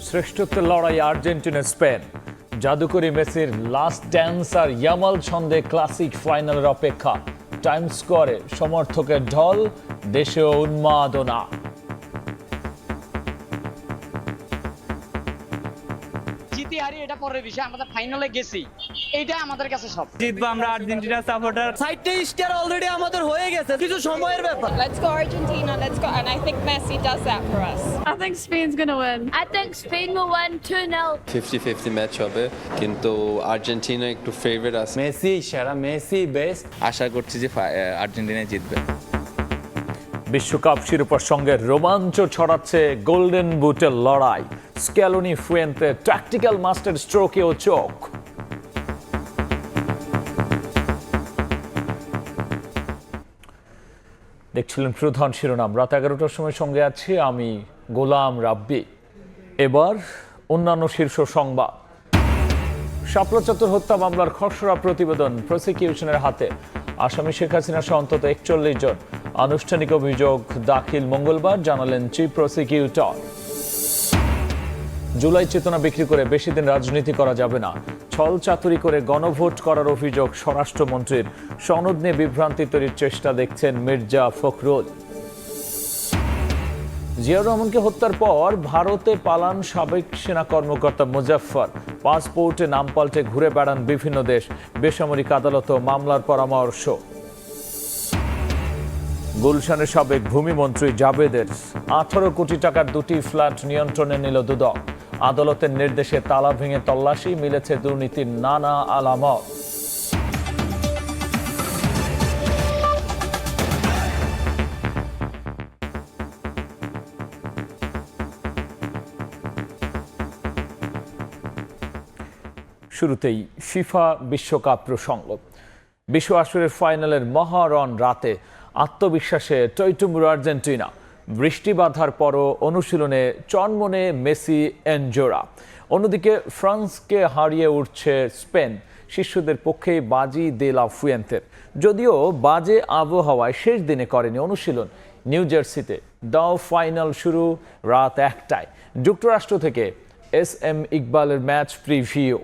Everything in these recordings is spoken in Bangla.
শ্রেষ্ঠত্বের লড়াই আর্জেন্টিনা স্পেন। জাদুকরি মেসির লাস্ট ড্যান্স আর ইয়ামাল ছন্দে ক্লাসিক ফাইনালের অপেক্ষা। টাইম স্কোয়ারে সমর্থকের ঢল, দেশেও উন্মাদনা। জিতি হারি এটা পরের বিষয়, আমাদের ফাইনালে গেছি, এইটা আমাদের কাছে সব। জিতবো আমরা, আর্জেন্টিনা সাপোর্টার। সাইডটা স্টার অলরেডি আমাদের হয়ে গেছে, কিছু সময়ের ব্যাপার। Let's go Argentina, let's go. And I think Messi does that for us. I think Spain's going to win. I think Spain will win 2-0. 50-50 match হবে, কিন্তু আর্জেন্টিনা একটু ফেভারিট আছে। মেসি সেরা, মেসি বেস্ট। আশা করছি যে আর্জেন্টিনা জিতবে। বিশ্বকাপ শিরোপার সঙ্গে রোমাঞ্চ ছড়াচ্ছে গোল্ডেন বুটের লড়াই। স্ক্যালোনি ফুয়েন্তে ট্যাকটিক্যাল মাস্টার স্ট্রোকেও চোখ। দেখছিলেন প্রধান শিরোনাম। রাত 11টার সময় সঙ্গে আছি আমি গোলাম রাব্বি। এবার অন্যান্য শীর্ষ সংবাদ। শাপলা চত্বর হত্যা মামলার খসড়া প্রতিবেদন প্রসিকিউশনের হাতে। আসামি শেখ হাসিনা সহ অন্তত 41 জন। আনুষ্ঠানিক অভিযোগ দাখিল মঙ্গলবার, জানালেন চিফ প্রসিকিউটর। জুলাই চেতনা বিক্রি করে বেশি দিন রাজনীতি করা যাবে না। ছল চাতুরি করে গণভোট করার অভিযোগ স্বরাষ্ট্রমন্ত্রীর। সনদ নিয়ে বিভ্রান্তি তৈরির চেষ্টা দেখছেন মির্জা ফখরুল। জিয়াউর রহমানকে হত্যার পর ভারতে পালান সাবেক সেনা কর্মকর্তা মুজাফফর। পাসপোর্টে নাম পাল্টে ঘুরে বেড়ান বিভিন্ন দেশ। বেসামরিক আদালত মামলার পরামর্শ। গুলশানের সাবেক ভূমিমন্ত্রী জাবেদের 18 কোটি টাকার দুটি ফ্ল্যাট নিয়ন্ত্রণে নিল দুদক। আদালতের নির্দেশে তালা ভেঙে তল্লাশি, মিলেছে দুর্নীতির নানা আলামত। শুরুতেই ফিফা বিশ্বকাপ প্রসঙ্গ। বিশ্ব আসরের ফাইনালের মহারণ রাতে আত্মবিশ্বাসে টইটুম্বুর আর্জেন্টিনা। বৃষ্টি বাধার পরও অনুশীলনে চনমনে মেসি এনজোরা। অন্যদিকে ফ্রান্সকে হারিয়ে উঠছে স্পেন। শিষ্যদের পক্ষেই বাজি দে লা ফুয়েন্তের। যদিও বাজে আবহাওয়ায় শেষ দিনে করেনি অনুশীলন। নিউ জার্সিতে দাও ফাইনাল শুরু রাত 1টায়। যুক্তরাষ্ট্র থেকে SM ইকবালের ম্যাচ প্রিভিউ।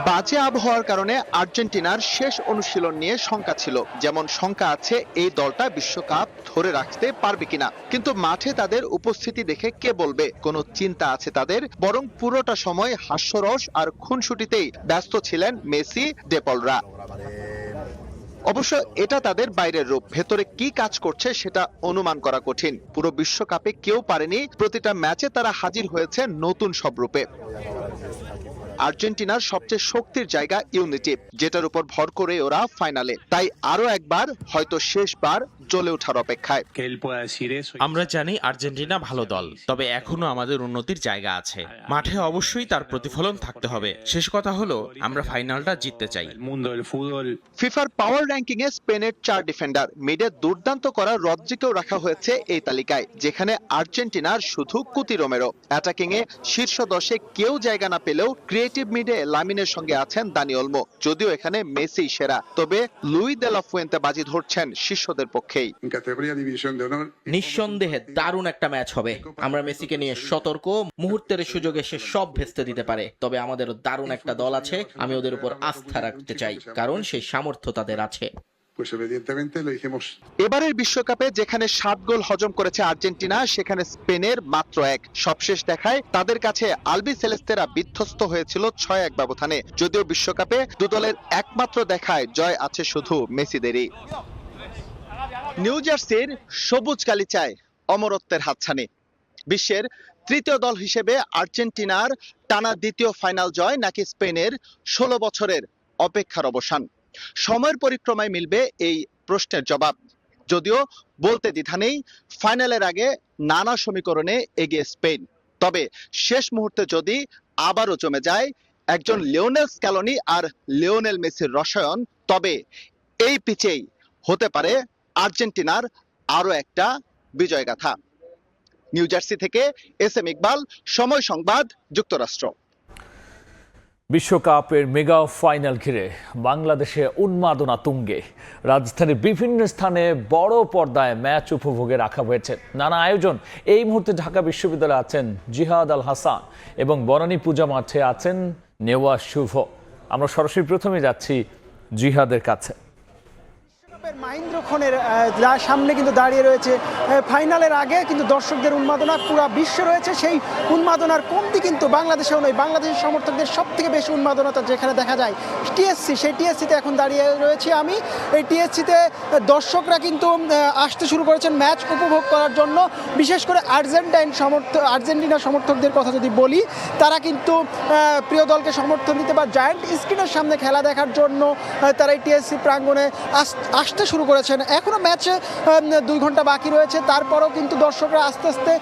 বাজে আবহাওয়ার কারণে আর্জেন্টিনার শেষ অনুশীলন নিয়ে শঙ্কা ছিল, যেমন শঙ্কা আছে এই দলটা বিশ্বকাপ ধরে রাখতে পারবে কিনা। কিন্তু মাঠে তাদের উপস্থিতি দেখে কে বলবে কোনো চিন্তা আছে তাদের? বরং পুরোটা সময় হাস্যরস আর খুনসুটিতেই ব্যস্ত ছিলেন মেসি, ডেপলরা। অবশ্য এটা তাদের বাইরের রূপ, ভেতরে কি কাজ করছে সেটা অনুমান করা কঠিন। পুরো বিশ্বকাপে কেউ পারেনি, প্রতিটা ম্যাচে তারা হাজির হয়েছে নতুন সব রূপে। আর্জেন্টিনার সবচেয়ে শক্তির জায়গা ইউনিটি, যেটার উপর ভর করে ওরা ফাইনালে। তাই আরো একবার, হয়তো শেষবার জ্বলে ওঠার অপেক্ষায়। আমরা জানি আর্জেন্টিনা ভালো দল, তবে এখনো আমাদের উন্নতির জায়গা আছে। মাঠে অবশ্যই তার প্রতিফলন থাকতে হবে। শেষ কথা হলো, আমরা ফাইনালটা জিততে চাই। ফিফার পাওয়ার র্যাঙ্কিং এ স্পেনের 4 ডিফেন্ডার, মিডে দুর্দান্ত করা রদ্রিকেও রাখা হয়েছে এই তালিকায়, যেখানে আর্জেন্টিনার শুধু কুতি রোমেরো। অ্যাটাকিং এ শীর্ষ 10-এ কেউ জায়গা না পেলেও ক্রিয়েটিভ মিডে লামিনের সঙ্গে আছেন দানি ওলমো। যদিও এখানে মেসি সেরা, তবে লুই দে লা ফুয়েন্তে বাজি ধরছেন শিষ্যদের পক্ষেই। নিঃসন্দেহে দারুণ একটা ম্যাচ হবে। আমরা মেসিকে নিয়ে সতর্ক, মুহূর্তের সুযোগে সে সব ভেস্তে দিতে পারে। তবে আমাদের দারুণ একটা দল আছে, আমি ওদের উপর আস্থা রাখতে চাই, কারণ সেই সামর্থ্য তাদের আছে। এবারের বিশ্বকাপে যেখানে 7 গোল হজম করেছে আর্জেন্টিনা, সেখানে স্পেনের মাত্র 1। সবশেষ দেখায় তাদের কাছে আলবি সেলেস্তেরা বিধ্বস্ত হয়েছিল 6-1 ব্যবধানে। যদিও বিশ্বকাপে দু দলের একমাত্র দেখায় জয় আছে শুধু মেসিদেরই। নিউ জার্সির সবুজ গালিচায় অমরত্বের হাতছানি। বিশ্বের তৃতীয় দল হিসেবে আর্জেন্টিনার টানা দ্বিতীয় ফাইনাল জয়, নাকি স্পেনের 16 বছরের অপেক্ষার অবসান? সময়ের পরিক্রমায় মিলবে এই প্রশ্নের জবাব। যদিও বলতে দ্বিধা নেই, ফাইনালের আগে নানা সমীকরণে এগিয়ে স্পেন। তবে শেষ মুহূর্তে যদি আবারও জমে যায় একজন লিওনেল স্ক্যালোনি আর লিওনেল মেসির রসায়ন, তবে এই পিচেই হতে পারে আর্জেন্টিনার আরো একটা বিজয়গাথা। নিউ জার্সি থেকে SM ইকবাল, সময় সংবাদ, যুক্তরাষ্ট্র। বিশ্বকাপের মেগা ফাইনাল ঘিরে বাংলাদেশে উন্মাদনা তুঙ্গে। রাজধানীর বিভিন্ন স্থানে বড় পর্দায় ম্যাচ উপভোগে রাখা হয়েছে নানা আয়োজন। এই মুহূর্তে ঢাকা বিশ্ববিদ্যালয়ে আছেন জিহাদ আল হাসান এবং বনানী পূজা মাঠে আছেন নেওয়া শুভ। আমরা সরাসরি প্রথমে যাচ্ছি জিহাদের কাছে। মাহিন্দ্র খনের সামনে কিন্তু দাঁড়িয়ে রয়েছে ফাইনালের আগে কিন্তু দর্শকদের উন্মাদনা পুরো বিশ্ব রয়েছে। সেই উন্মাদনার কমতি কিন্তু বাংলাদেশেও নয়। বাংলাদেশের সমর্থকদের সব থেকে বেশি উন্মাদনতা যেখানে দেখা যায় টিএসসি, সেই টিএসসিতে এখন দাঁড়িয়ে রয়েছি আমি। এই টিএসসিতে দর্শকরা কিন্তু আসতে শুরু করেছেন ম্যাচ উপভোগ করার জন্য। বিশেষ করে আর্জেন্টিনা সমর্থকদের কথা যদি বলি, তারা কিন্তু প্রিয় দলকে সমর্থন দিতে বা জায়ান্ট স্ক্রিনের সামনে খেলা দেখার জন্য তারা এই টিএসসি প্রাঙ্গণে আসতে শুরু করেছেন। এখনো ম্যাচে 2 ঘন্টা বাকি রয়েছে, তারপরেও কিন্তু দর্শকরা আস্তে আস্তে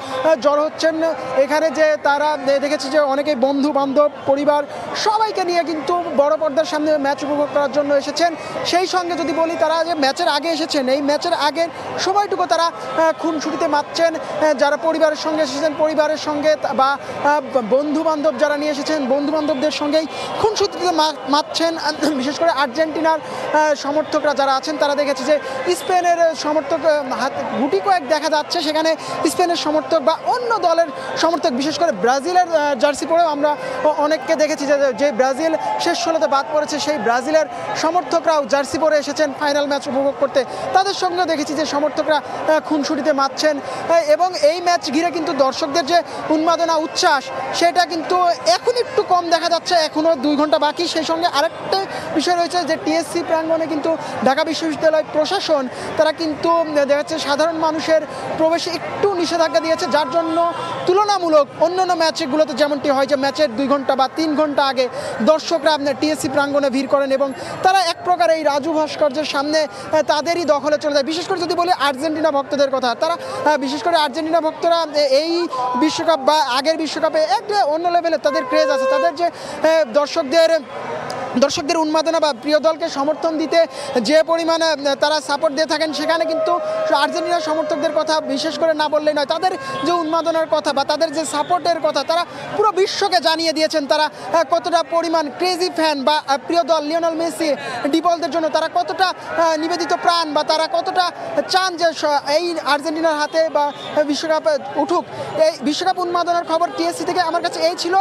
জড়ো হচ্ছেন এখানে। যে তারা দেখেছি যে অনেকেই বন্ধু বান্ধব পরিবার সবাইকে নিয়ে কিন্তু বড় পর্দার সামনে ম্যাচ উপভোগ করার জন্য এসেছেন। সেই সঙ্গে যদি বলি, তারা যে ম্যাচের আগে এসেছেন, এই ম্যাচের আগের সময়টুকু তারা খুনসুটিতে মাতছেন। যারা পরিবারের সঙ্গে এসেছেন পরিবারের সঙ্গে, বা বন্ধু বান্ধব যারা নিয়ে এসেছেন বন্ধু বান্ধবদের সঙ্গেই খুনসুটিতে মাতছেন। বিশেষ করে আর্জেন্টিনার সমর্থকরা যারা আছেন, তারা দেখেছি যে স্পেনের সমর্থক গুটি কয়েক দেখা যাচ্ছে। সেখানে স্পেনের সমর্থক বা অন্য দলের সমর্থক, বিশেষ করে ব্রাজিলের জার্সি পরেও আমরা অনেককে দেখেছি যে ব্রাজিল শেষ 16তে বাদ পড়েছে, সেই ব্রাজিলের সমর্থকরাও জার্সি পরে এসেছেন ফাইনাল ম্যাচ উপভোগ করতে। তাদের সঙ্গেও দেখেছি যে সমর্থকরা খুনসুটিতে মাতছেন। এবং এই ম্যাচ ঘিরে কিন্তু দর্শকদের যে উন্মাদনা উচ্ছ্বাস, সেটা কিন্তু এখন একটু কম দেখা যাচ্ছে। এখনও 2 ঘন্টা বাকি। সেই সঙ্গে আরেকটা বিষয় রয়েছে যে টিএসসি প্রাঙ্গণে কিন্তু ঢাকা বিশ্ববিদ্যালয় প্রশাসন তারা কিন্তু দেখা যাচ্ছে সাধারণ মানুষের প্রবেশে একটু নিষেধাজ্ঞা দিয়েছে, যার জন্য তুলনামূলক অন্যান্য ম্যাচগুলোতে যেমনটি হয় যে ম্যাচের 2 ঘন্টা বা 3 ঘন্টা আগে দর্শকরা টিএসসি প্রাঙ্গণে ভিড় করেন এবং তারা এক প্রকার এই রাজু ভাস্কর্যের সামনে তাদেরই দখলে চলে যায়। বিশেষ করে যদি বলি আর্জেন্টিনা ভক্তদের কথা, তারা বিশেষ করে আর্জেন্টিনা ভক্তরা এই বিশ্বকাপ বা আগের বিশ্বকাপে একটা অন্য লেভেলের তাদের ক্রেজ আছে। তাদের যে দর্শকদের উন্মাদনা বা প্রিয় দলকে সমর্থন দিতে যে পরিমাণে তারা সাপোর্ট দিয়ে থাকেন, সেখানে কিন্তু আর্জেন্টিনার সমর্থকদের কথা বিশেষ করে না বললেই নয়। তাদের যে উন্মাদনার কথা বা তাদের যে সাপোর্টের কথা, তারা পুরো বিশ্বকে জানিয়ে দিয়েছেন তারা কতটা পরিমাণ ক্রেজি ফ্যান, বা প্রিয় দল লিওনেল মেসি ডিবলদের জন্য তারা কতটা নিবেদিত প্রাণ, বা তারা কতটা চান যে এই আর্জেন্টিনার হাতে বা বিশ্বকাপ উঠুক। এই বিশ্বকাপ উন্মাদনার খবর টিএসসি থেকে আমার কাছে এই ছিল।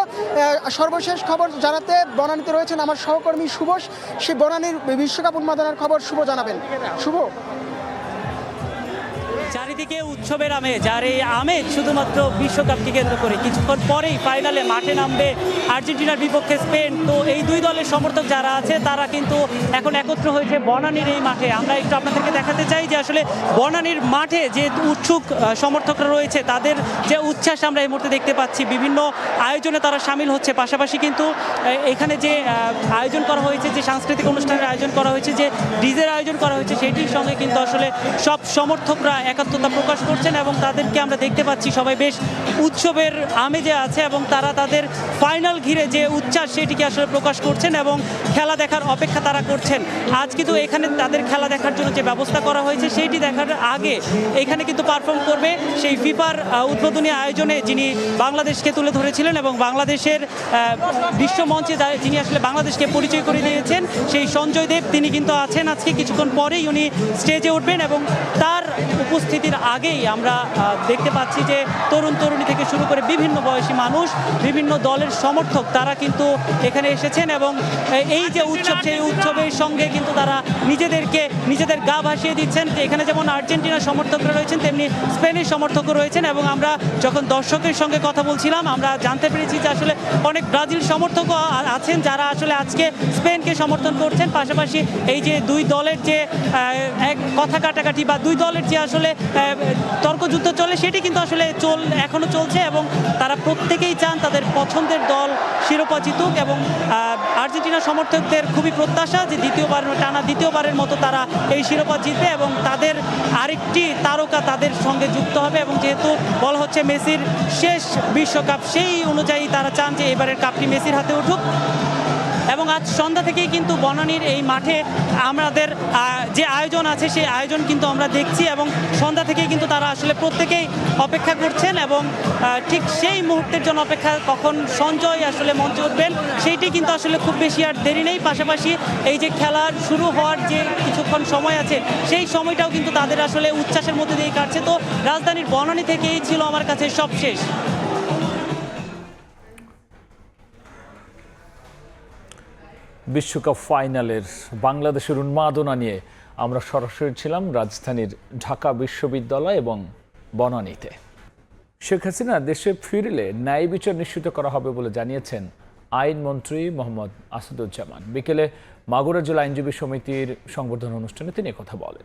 সর্বশেষ খবর জানাতে বনানীতে রয়েছেন আমার সহকর্মী শুভ। সে বনানীর বিশ্বকাপ উন্মাদনার খবর শুভ জানাবেন। শুভ। চারিদিকে উৎসবের আমেজ, আর এই আমেজ শুধুমাত্র বিশ্বকাপকে কেন্দ্র করে। কিছুক্ষণ পরেই ফাইনালে মাঠে নামবে আর্জেন্টিনার বিপক্ষে স্পেন। তো এই 2 দলের সমর্থক যারা আছে তারা কিন্তু এখন একত্র হয়েছে বনানীর এই মাঠে। আমরা একটু আপনাদেরকে দেখাতে চাই যে আসলে বনানীর মাঠে যে উৎসুক সমর্থকরা রয়েছে, তাদের যে উচ্ছ্বাস আমরা এই মুহূর্তে দেখতে পাচ্ছি। বিভিন্ন আয়োজনে তারা সামিল হচ্ছে। পাশাপাশি কিন্তু এখানে যে আয়োজন করা হয়েছে, যে সাংস্কৃতিক অনুষ্ঠানের আয়োজন করা হয়েছে, যে ডিজের আয়োজন করা হয়েছে, সেটির সঙ্গে কিন্তু আসলে সব সমর্থকরা একাত্মতা প্রকাশ করছেন এবং তাদেরকে আমরা দেখতে পাচ্ছি সবাই বেশ উৎসবের আমেজে আছে এবং তারা তাদের ফাইনাল ঘিরে যে উচ্ছ্বাস সেটিকে আসলে প্রকাশ করছেন এবং খেলা দেখার অপেক্ষা তারা করছেন। আজ কিন্তু এখানে তাদের খেলা দেখার জন্য যে ব্যবস্থা করা হয়েছে, সেইটি দেখার আগে এখানে কিন্তু পারফর্ম করবে সেই ফিফার উদ্বোধনী আয়োজনে যিনি বাংলাদেশকে তুলে ধরেছিলেন এবং বাংলাদেশের বিশ্বমঞ্চে যিনি আসলে বাংলাদেশকে পরিচয় করে দিয়েছেন, সেই সঞ্জয় দেব, তিনি কিন্তু আছেন আজকে। কিছুক্ষণ পরেই উনি স্টেজে উঠবেন এবং তার উপস্থিতির আগেই আমরা দেখতে পাচ্ছি যে তরুণ তরুণী থেকে শুরু করে বিভিন্ন বয়সী মানুষ, বিভিন্ন দলের সমর্থক, তারা কিন্তু এখানে এসেছেন এবং এই যে উৎসব, সেই উৎসবের সঙ্গে কিন্তু তারা নিজেদের গা ভাসিয়ে দিচ্ছেন। এখানে যেমন আর্জেন্টিনার সমর্থকরা রয়েছেন, তেমনি স্পেনের সমর্থকও রয়েছেন। এবং আমরা যখন দর্শকের সঙ্গে কথা বলছিলাম, আমরা জানতে পেরেছি যে আসলে অনেক ব্রাজিল সমর্থকও আছেন যারা আসলে আজকে স্পেনকে সমর্থন করছেন। পাশাপাশি এই যে 2 দলের যে এক কথা কাটাকাটি বা 2 দলের যে আসলে তর্কযুদ্ধ চলে, সেটি কিন্তু আসলে এখনো চলছে এবং তারা প্রত্যেকেই চান তাদের পছন্দের দল শিরোপা জিতুক। এবং আর্জেন্টিনা সমর্থকদের খুবই প্রত্যাশা যে দ্বিতীয়বারের মতো তারা এই শিরোপা জিতবে এবং তাদের আরেকটি তারকা তাদের সঙ্গে যুক্ত হবে। এবং যেহেতু বলা হচ্ছে মেসির শেষ বিশ্বকাপ, সেই অনুযায়ী তারা চান যে এবারের কাপটি মেসির হাতে উঠুক। এবং এবং আজ সন্ধ্যা থেকেই কিন্তু বনানীর এই মাঠে আমাদের যে আয়োজন আছে সেই আয়োজন কিন্তু আমরা দেখছি এবং সন্ধ্যা থেকেই কিন্তু তারা আসলে প্রত্যেকেই অপেক্ষা করছেন এবং ঠিক সেই মুহূর্তের জন্য অপেক্ষা কখন সঞ্জয় আসলে মঞ্চে উঠবেন সেইটি কিন্তু আসলে খুব বেশি আর দেরি নেই। পাশাপাশি এই যে খেলার শুরু হওয়ার যে কিছুক্ষণ সময় আছে সেই সময়টাও কিন্তু তাদের আসলে উচ্ছ্বাসের মধ্যে দিয়ে কাটছে। তো রাজধানীর বনানী থেকেই ছিল আমার কাছে সবশেষ। বিশ্বকাপ ফাইনালের বাংলাদেশের উন্মাদনা নিয়ে আমরা সরাসরি ছিলাম রাজধানীর ঢাকা বিশ্ববিদ্যালয় এবং বনানীতে। শেখ হাসিনা দেশে ফিরলে ন্যায় বিচার নিশ্চিত করা হবে বলে জানিয়েছেন আইনমন্ত্রী মোহাম্মদ আসাদুজ্জামান। বিকেলে মাগুরা জেলা আইনজীবী সমিতির সংবর্ধনা অনুষ্ঠানে তিনি কথা বলেন।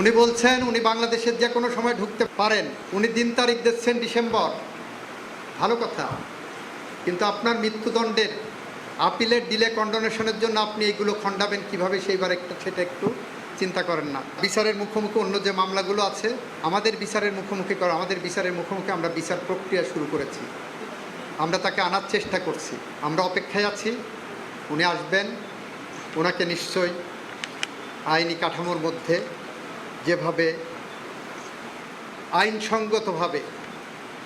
উনি বলছেন উনি বাংলাদেশের যে কোনো সময় ঢুকতে পারেন, উনি দিন তারিখ দিচ্ছেন ডিসেম্বর, ভালো কথা, কিন্তু আপনার মৃত্যুদণ্ডের আপিলের ডিলে কন্ডোনেশনের জন্য আপনি এইগুলো খণ্ডাবেন কিভাবে, সেইবার সেটা একটু চিন্তা করেন না। বিচারের মুখোমুখি অন্য যে মামলাগুলো আছে আমাদের বিচারের মুখোমুখি আমরা বিচার প্রক্রিয়া শুরু করেছি, আমরা তাকে আনার চেষ্টা করছি, আমরা অপেক্ষায় আছি, উনি আসবেন, ওনাকে নিশ্চয়ই আইনি কাঠামোর মধ্যে যেভাবে আইনসঙ্গতভাবে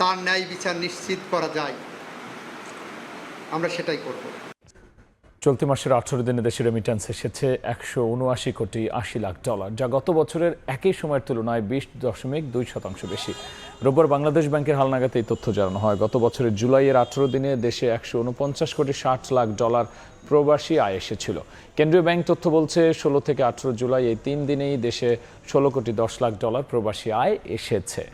তার ন্যায় বিচার নিশ্চিত করা যায় আমরা সেটাই করব। চলতি মাসের 18 দিনে দেশে রেমিট্যান্স এসেছে $179.80 কোটি, যা গত বছরের একই সময়ের তুলনায় 20.2% বেশি। রোববার বাংলাদেশ ব্যাংকের হালনাগাদে এই তথ্য জানানো হয়। গত বছরের জুলাইয়ের 18 দিনে দেশে $149.60 কোটি প্রবাসী আয় এসেছিল। কেন্দ্রীয় ব্যাংক তথ্য বলছে 16 থেকে 18 জুলাই এই 3 দিনেই দেশে $16.10 কোটি প্রবাসী আয় এসেছে।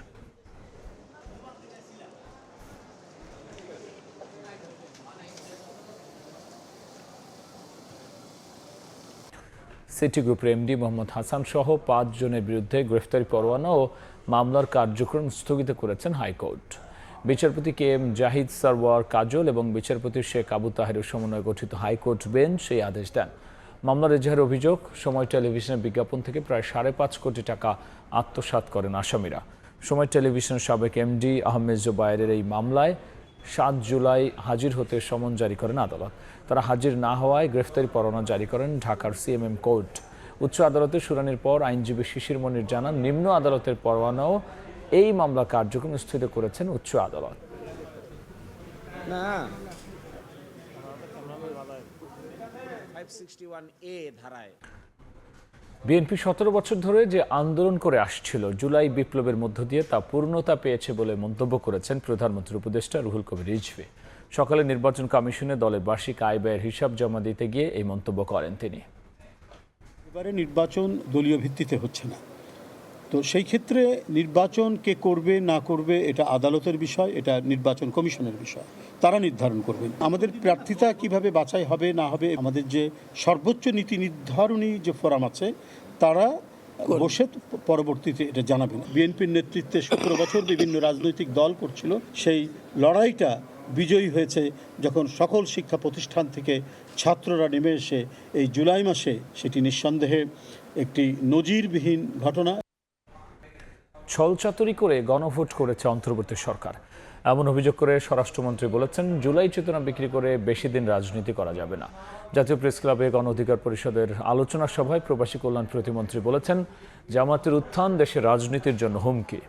সিটি গ্রুপের এমডি মোহাম্মদ হাসান সহ 5 জনের বিরুদ্ধে গ্রেফতারি পরোয়ানা ও মামলার কার্যক্রম স্থগিত করেছেন হাইকোর্ট। বিচারপতি কে এম জাহিদ সারওয়ার কাজল এবং বিচারপতি শেখ আবু তাহেরের সমন্বয়ে গঠিত হাইকোর্ট বেঞ্চ সেই আদেশ দেন। মামলার এজাহার অভিযোগ, সময় টেলিভিশনের বিজ্ঞাপন থেকে প্রায় 5.5 কোটি টাকা আত্মসাৎ করেন আসামিরা। সময় টেলিভিশনের সাবেক এমডি আহমেদ জোবায়েরের এই মামলায় 7 জুলাই হাজির হতে সমন জারি করেন আদালত। তারা হাজির না হওয়ায় গ্রেফতারি পরোয়ানা জারি করেন ঢাকার সিএমএম কোর্ট। উচ্চ আদালতের শুনানির পর আইনজীবী শিশির মনির জানান, নিম্ন আদালতের পরোয়ানাও এই মামলা কার্যক্রম স্থগিত করেছেন উচ্চ আদালত। বিএনপি 17 বছর ধরে যে আন্দোলন করে আসছিল, জুলাই বিপ্লবের মধ্য দিয়ে তা পূর্ণতা পেয়েছে বলে মন্তব্য করেছেন প্রধানমন্ত্রীর উপদেষ্টা রুহুল কবির রিজভী। সকালে নির্বাচন কমিশনে দলের বার্ষিক আয় ব্যয়ের হিসাব জমা দিতে গিয়ে এই মন্তব্য করেন তিনি। এবারে নির্বাচন দলীয় ভিত্তিতে হচ্ছে না, তো সেই ক্ষেত্রে নির্বাচন কে করবে না করবে এটা আদালতের বিষয়, এটা নির্বাচন কমিশনের বিষয়, তারা নির্ধারণ করবেন। আমাদের প্রার্থিতা কিভাবে বাছাই হবে না হবে, আমাদের যে সর্বোচ্চ নীতি নির্ধারণী যে ফোরাম আছে তারা বসে পরবর্তীতে এটা জানাবেন। বিএনপির নেতৃত্বে 17 বছর বিভিন্ন রাজনৈতিক দল করছিল, সেই লড়াইটা বিজয়ী হয়েছে যখন সকল শিক্ষা প্রতিষ্ঠান থেকে ছাত্ররা নেমে এসে এই জুলাই মাসে, সেটি নিঃসন্দেহে একটি নজিরবিহীন ঘটনা। ছলচাতুরি করে গণভোট করেছে অন্তর্বর্তী সরকার, এমন অভিযোগ করে স্বরাষ্ট্রমন্ত্রী বলেছেন, জুলাই চেতনা বিক্রি করে বেশি দিন রাজনীতি করা যাবে না। জাতীয় প্রেস ক্লাবে গণ অধিকার পরিষদের আলোচনা সভায় প্রবাসী কল্যাণ প্রতিমন্ত্রী বলেছেন, জামাতের উত্থান দেশের রাজনীতির জন্য হুমকি।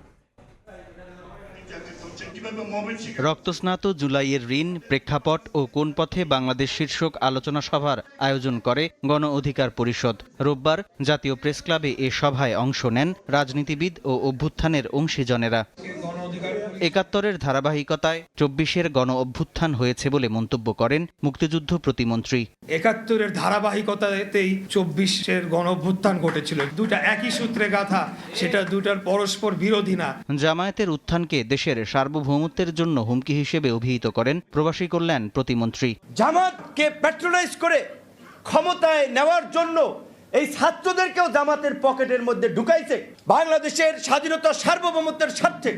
রক্তস্নাত জুলাইয়ের ঋণ, প্রেক্ষাপট ও কোন পথে বাংলাদেশ শীর্ষক আলোচনা সভার আয়োজন করে গণ অধিকার পরিষদ। রোববার জাতীয় প্রেস ক্লাবে এ সভায় অংশ নেন রাজনীতিবিদ ও অভ্যুত্থানের অংশীজনেরা। ৭১-এর ধারাবাহিকতায় ২৪-এর গণ অভ্যুত্থান হয়েছে বলে মন্তব্য করেন মুক্তিযুদ্ধ প্রতিমন্ত্রী। ৭১-এর ধারাবাহিকতাতেই ২৪-এর গণ অভ্যুত্থান ঘটেছিল, দুটা একই সূত্রে গাথা, সেটা দুটার পরস্পর বিরোধী না। জামায়াতের উত্থানকে দেশের সার্বভৌমত্বের জন্য হুমকি হিসেবে অভিহিত করেন প্রবাসী কল্যাণ প্রতিমন্ত্রী। জামাতকে প্যাট্রোনাইজ করে ক্ষমতায় নেওয়ার জন্য এই ছাত্রদেরকেও জামাতের পকেটের মধ্যে ঢুকাইছে। বাংলাদেশের স্বাধীনতা সার্বভৌমত্বের স্বার্থে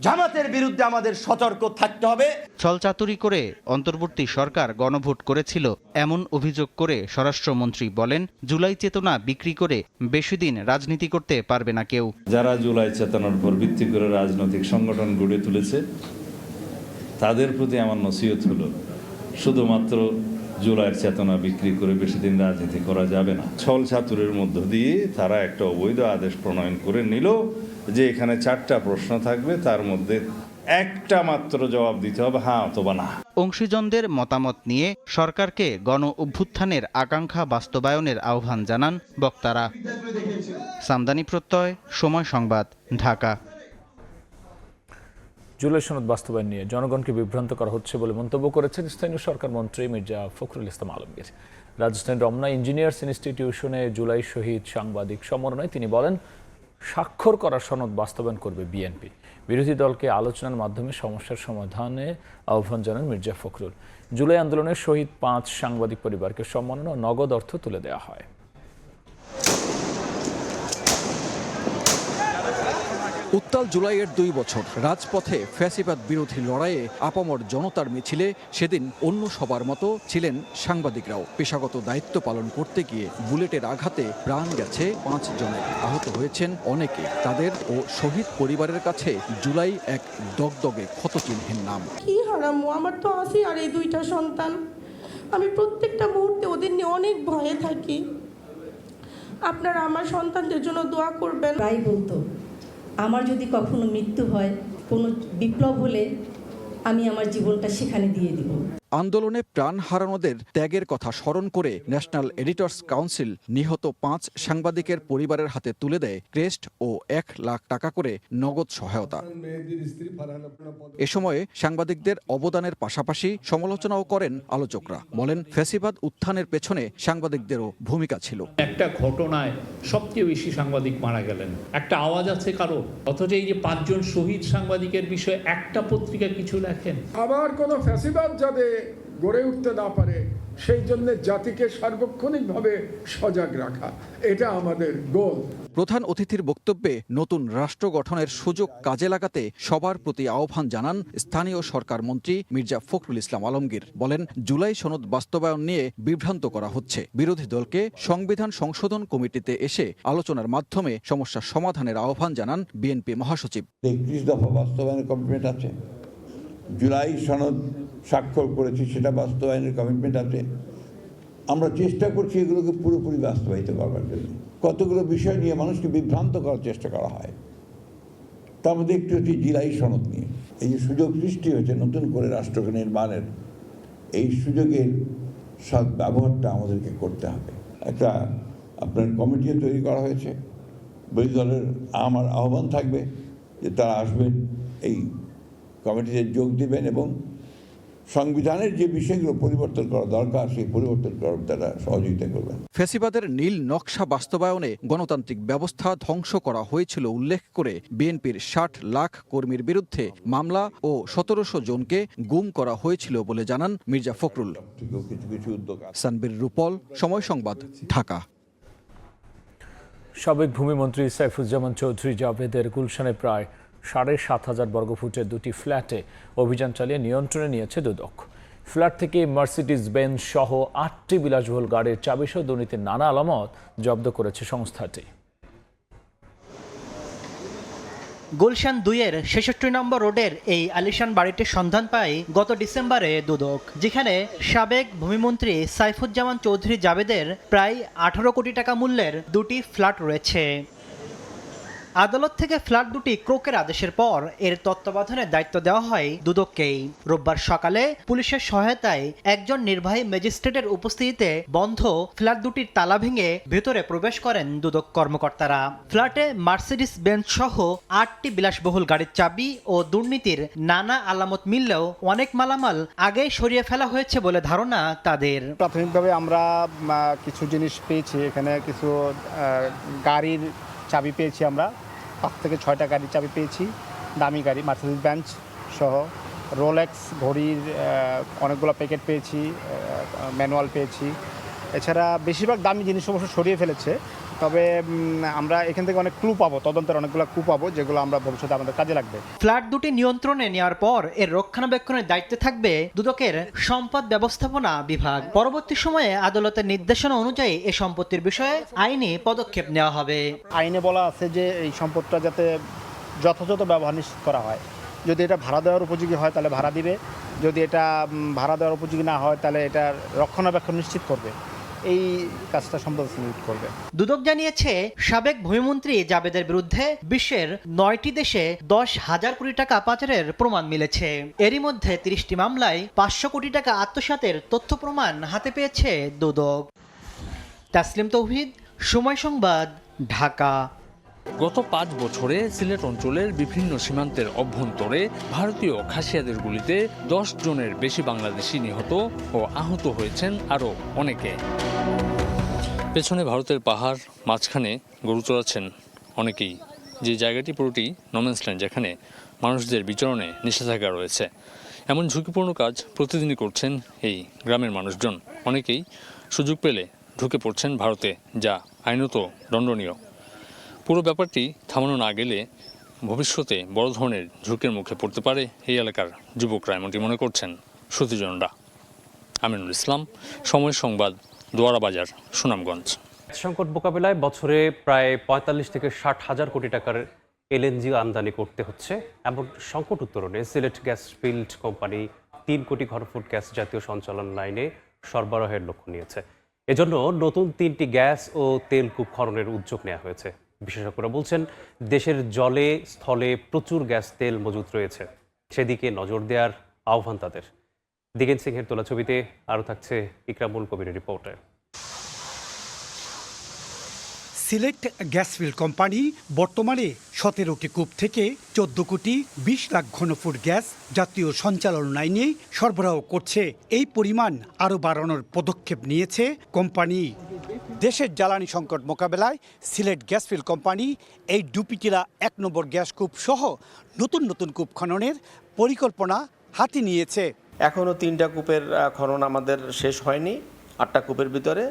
জামাতের বিরুদ্ধে আমাদের সতর্ক থাকতে হবে। ছলচাতুরি করে অন্তর্বর্তী সরকার গণভোট করেছিল এমন অভিযোগ করে স্বরাষ্ট্রমন্ত্রী বলেন, জুলাই চেতনা বিক্রি করে বেশি দিন রাজনীতি করতে পারবে না কেউ। যারা জুলাই চেতনার উপর ভিত্তি করে রাজনৈতিক সংগঠন গড়ে তুলেছে তাদের প্রতি আমার নসিহত হলো, শুধুমাত্র জুলাইয়ের চেতনা বিক্রি করে বেশি দিন রাজনীতি করা যাবে না। ছল চাতুরের মধ্য দিয়ে তারা একটা অবৈধ আদেশ প্রণয়ন করে নিল যে এখানে 4টা প্রশ্ন থাকবে, তার মধ্যে একটা মাত্র জবাব দিতে হবে হ্যাঁ অথবা না। অংশীজনদের মতামত নিয়ে সরকারকে গণ অভ্যুত্থানের আকাঙ্ক্ষা বাস্তবায়নের আহ্বান জানান বক্তারা। সামদানি প্রত্যয়, সময় সংবাদ, ঢাকা। জুলাই সনদ বাস্তবায়ন নিয়ে জনগণকে বিভ্রান্ত করা হচ্ছে বলে মন্তব্য করেছেন স্থানীয় সরকার মন্ত্রী মির্জা ফখরুল ইসলাম আলমগীর। রাজধানীর রমনা ইঞ্জিনিয়ার্স ইনস্টিটিউশনে জুলাই শহীদ সাংবাদিক সম্মেলনে তিনি বলেন, স্বাক্ষর করা সনদ বাস্তবায়ন করবে বিএনপি। বিরোধী দলকে আলোচনার মাধ্যমে সমস্যার সমাধানে আহ্বান জানান মির্জা ফখরুল। জুলাই আন্দোলনের শহীদ 5 সাংবাদিক পরিবারকে সম্মাননা ও নগদ অর্থ তুলে দেওয়া হয়। উত্তাল জুলাইয়ের 2 বছর রাজপথে ফ্যাসিবাদ বিরোধী লড়াইয়ে আপামর জনতার মিছিলে সেদিন অন্য সবার মতো ছিলেন সাংবাদিকরাও। পেশাগত দায়িত্ব পালন করতে গিয়ে বুলেটের আঘাতে প্রাণ গেছে 5 জনের, আহত হয়েছেন অনেকে। তাদের ও শহীদ পরিবারের কাছে জুলাই এক দগদগে ক্ষতচিহ্নের নাম। কি হারামো, আমার তো আছে আর এই 2টা সন্তান। আমি প্রত্যেকটা মুহূর্তে ওদের নিয়ে অনেক ভয়ে থাকি। আপনারা আমার সন্তানদের জন্য দোয়া করবেন। তাই বলতো, আমার যদি কখনো মৃত্যু হয়, কোনো বিপ্লব হলে আমি আমার জীবনটা সেখানে দিয়ে দিব। আন্দোলনে প্রাণ হারানোদের ত্যাগের কথা স্মরণ করে ন্যাশনাল এডিটর্স কাউন্সিল নিহত 5 সাংবাদিকের পরিবারের হাতে তুলে দেয় ক্রেস্ট ও 1 লাখ টাকা করে নগদ সহায়তা। এ সময়ে সাংবাদিকদের অবদানের পাশাপাশি সমালোচনাও করেন আলোচকরা। বলেন, ফ্যাসিবাদ উত্থানের পেছনে সাংবাদিকদেরও ভূমিকা ছিল। একটা ঘটনায় সবচেয়ে বেশি সাংবাদিক মারা গেলেন, একটা আওয়াজ আছে কারো, অথচ এই যে 5 জন শহীদ সাংবাদিকের বিষয়ে একটা পত্রিকা কিছু লেখেন। আবার কোনো ফ্যাসিবাদ যাতে গড়ে উঠতে না পারে সেই জন্য জাতিকে সার্বক্ষণিকভাবে সজাগ রাখা, এটা আমাদের গোল। প্রধান অতিথির বক্তব্যে নতুন রাষ্ট্র গঠনের সুযোগ কাজে লাগাতে সবার প্রতি আহ্বান জানান স্থানীয় সরকার মন্ত্রী মির্জা ফখরুল ইসলাম আলমগীর। বলেন, জুলাই সনদ বাস্তবায়ন নিয়ে বিভ্রান্ত করা হচ্ছে। বিরোধী দলকে সংবিধান সংশোধন কমিটিতে এসে আলোচনার মাধ্যমে সমস্যা সমাধানের আহ্বান জানান বিএনপি মহাসচিব। 31 দফা বাস্তবায়নের কমিটমেন্ট আছে, জুলাই সনদ স্বাক্ষর করেছি সেটা বাস্তবায়নের কমিটমেন্ট আছে। আমরা চেষ্টা করছি এগুলোকে পুরোপুরি বাস্তবায়িত করবার জন্য। কতগুলো বিষয় নিয়ে মানুষকে বিভ্রান্ত করার চেষ্টা করা হয়, তার মধ্যে একটি হচ্ছে জুলাই সনদ নিয়ে। এই যে সুযোগ সৃষ্টি হয়েছে নতুন করে রাষ্ট্রকে নির্মাণের, এই সুযোগের সৎ ব্যবহারটা আমাদেরকে করতে হবে। একটা আপনার কমিটিও তৈরি করা হয়েছে, বিরোধী দলের আমার আহ্বান থাকবে যে তারা আসবেন, এই কমিটিতে যোগ দিবেন এবং সংবিধানের যে বিষয়গুলো পরিবর্তন করা দরকার সেই পরিবর্তন করার তারা সহযোগিতা করবেন। ফ্যাসিবাদের নীল নকশা বাস্তবায়নে গণতান্ত্রিক ব্যবস্থা ধ্বংস করা হয়েছিল উল্লেখ করে বিএনপির 60 লাখ কর্মীর বিরুদ্ধে মামলা ও 1700 জনকে গুম করা হয়েছিল বলে জানান মির্জা ফখরুল। সানবীর রূপল, সময় সংবাদ, ঢাকা। সাবেক ভূমিমন্ত্রী সাইফুজ্জামান চৌধুরী জাভেদের গুলশানে প্রায় 7,500 বর্গফুটের 2টি ফ্ল্যাটে অভিযান চালিয়ে নিয়ন্ত্রণে নিয়েছে দুদক। ফ্ল্যাট থেকে মার্সিডিজ বেঞ্জ সহ 8টি বিলাসবহুল গাড়ির চাবিসহ দুর্নীতির নানা আলামত জব্দ করেছে সংস্থাটি। গুলশান 2-এর 66 নম্বর রোডের এই আলিশান বাড়িটির সন্ধান পায় গত ডিসেম্বরে দুদক, যেখানে সাবেক ভূমিমন্ত্রী সাইফুজ্জামান চৌধুরী জাভেদের প্রায় 18 কোটি টাকা মূল্যের 2টি ফ্ল্যাট রয়েছে। আদালত থেকে ফ্ল্যাট দুটি ক্রোকের আদেশের পর এর তত্ত্বাবধানের দায়িত্ব দেওয়া হয় দুদককেই। রোববার সকালে পুলিশের সহায়তায় একজন নির্বাহী ম্যাজিস্ট্রেটের উপস্থিতিতে বন্ধ ফ্ল্যাট দুটির তালা ভেঙে ভেতরে প্রবেশ করেন দুদক কর্মকর্তারা। ফ্ল্যাটে মার্সিডিজ বেঞ্জ সহ 8টি বিলাসবহুল গাড়ির চাবি ও দুর্নীতির নানা আলামত মিললেও অনেক মালামাল আগেই সরিয়ে ফেলা হয়েছে বলে ধারণা তাদের। প্রাথমিকভাবে আমরা কিছু জিনিস পেয়েছি, এখানে কিছু গাড়ির চাবি পেয়েছি, আমরা 5 থেকে 6টা গাড়ির চাবি পেয়েছি, দামি গাড়ি মার্সিডিজ বেঞ্জ সহ, রোলেক্স ঘড়ির অনেকগুলো প্যাকেট পেয়েছি, ম্যানুয়াল পেয়েছি। এছাড়া বেশিরভাগ দামি জিনিস অবশ্য সরিয়ে ফেলেছে, তবে আমরা এখান থেকে অনেক ক্লু পাবো, তদন্তের অনেকগুলো ক্লু পাবো যেগুলো আমরা ভবিষ্যতে আমাদের কাজে লাগবে। ফ্ল্যাট দুটি নিয়ন্ত্রণে নেওয়ার পর এর রক্ষণাবেক্ষণের দায়িত্বে থাকবে দুদকের সম্পদ ব্যবস্থাপনা বিভাগ। পরবর্তী সময়ে আদালতের নির্দেশনা অনুযায়ী এ সম্পত্তির বিষয়ে আইনি পদক্ষেপ নেওয়া হবে। আইনে বলা আছে যে এই সম্পদটা যাতে যথাযথ ব্যবহার নিশ্চিত করা হয়। যদি এটা ভাড়া দেওয়ার উপযোগী হয় তাহলে ভাড়া দিবে, যদি এটা ভাড়া দেওয়ার উপযোগী না হয় তাহলে এটা রক্ষণাবেক্ষণ নিশ্চিত করবে, এই কাজটা সম্পদ করবে। দুদক জানিয়েছে সাবেক ভূমিমন্ত্রী জাবেদের বিরুদ্ধে বিশ্বের 9টি দেশে 10,000 কোটি টাকা পাচারের প্রমাণ মিলেছে। এরই মধ্যে 30টি মামলায় 500 কোটি টাকা আত্মসাতের তথ্য প্রমাণ হাতে পেয়েছে দুদক। তাসলিম তৌহিদ, সময় সংবাদ, ঢাকা। গত 5 বছরে সিলেট অঞ্চলের বিভিন্ন সীমান্তের অভ্যন্তরে ভারতীয় খাসিয়াদের গুলিতে 10 জনের বেশি বাংলাদেশি নিহত ও আহত হয়েছেন আরও অনেকে। পেছনে ভারতের পাহাড়, মাঝখানে গরু চড়াচ্ছেন অনেকেই। যে জায়গাটি পুরোটি নোম্যান্সল্যান্ড, যেখানে মানুষদের বিচরণে নিষেধাজ্ঞা রয়েছে। এমন ঝুঁকিপূর্ণ কাজ প্রতিদিনই করছেন এই গ্রামের মানুষজন। অনেকেই সুযোগ পেলে ঢুকে পড়ছেন ভারতে, যা আইনত দণ্ডনীয়। পুরো ব্যাপারটি থামানো না গেলে ভবিষ্যতে বড় ধরনের ঝুঁকির মুখে পড়তে পারে এই এলাকার যুবকরা, এমনটি মনে করছেন সুধীজনরা। আমিনুল ইসলাম, সময় সংবাদ, দোয়ারা বাজার, সুনামগঞ্জ। সংকট মোকাবিলায় বছরে প্রায় 45 থেকে 60 হাজার কোটি টাকার এলএনজি আমদানি করতে হচ্ছে। এমন সংকট উত্তরণে সিলেট গ্যাস ফিল্ড কোম্পানি 3 কোটি ঘনফুট গ্যাস জাতীয় সঞ্চালন লাইনে সরবরাহের লক্ষ্য নিয়েছে। এজন্য নতুন 3টি গ্যাস ও তেল কূপ খননের উদ্যোগ নেওয়া হয়েছে। বিশেষজ্ঞরা বলছেন, দেশের জলে স্থলে প্রচুর গ্যাস তেল মজুত রয়েছে, সেদিকে নজর দেওয়ার আহ্বান তাদের। দিগেন সিংহের তোলা ছবিতে আরও থাকছে ইকরামুল কবিরের রিপোর্টে। সিলেট গ্যাস ফিল্ড কোম্পানি বর্তমানে 17টি কূপ থেকে 14 কোটি 20 লাখ ঘনফুট গ্যাস জাতীয় সঞ্চালন লাইনে সরবরাহ করছে। এই পরিমাণ আরও বাড়ানোর পদক্ষেপ নিয়েছে কোম্পানি। দেশের জ্বালানি সংকট মোকাবেলায় সিলেট গ্যাস ফিল্ড কোম্পানি এই ডুপিটিলা 1 নম্বর গ্যাস কূপ সহ নতুন নতুন কূপ খননের পরিকল্পনা হাতে নিয়েছে। এখনও 3টা কূপের খনন আমাদের শেষ হয়নি, 8টা কূপের ভিতরে।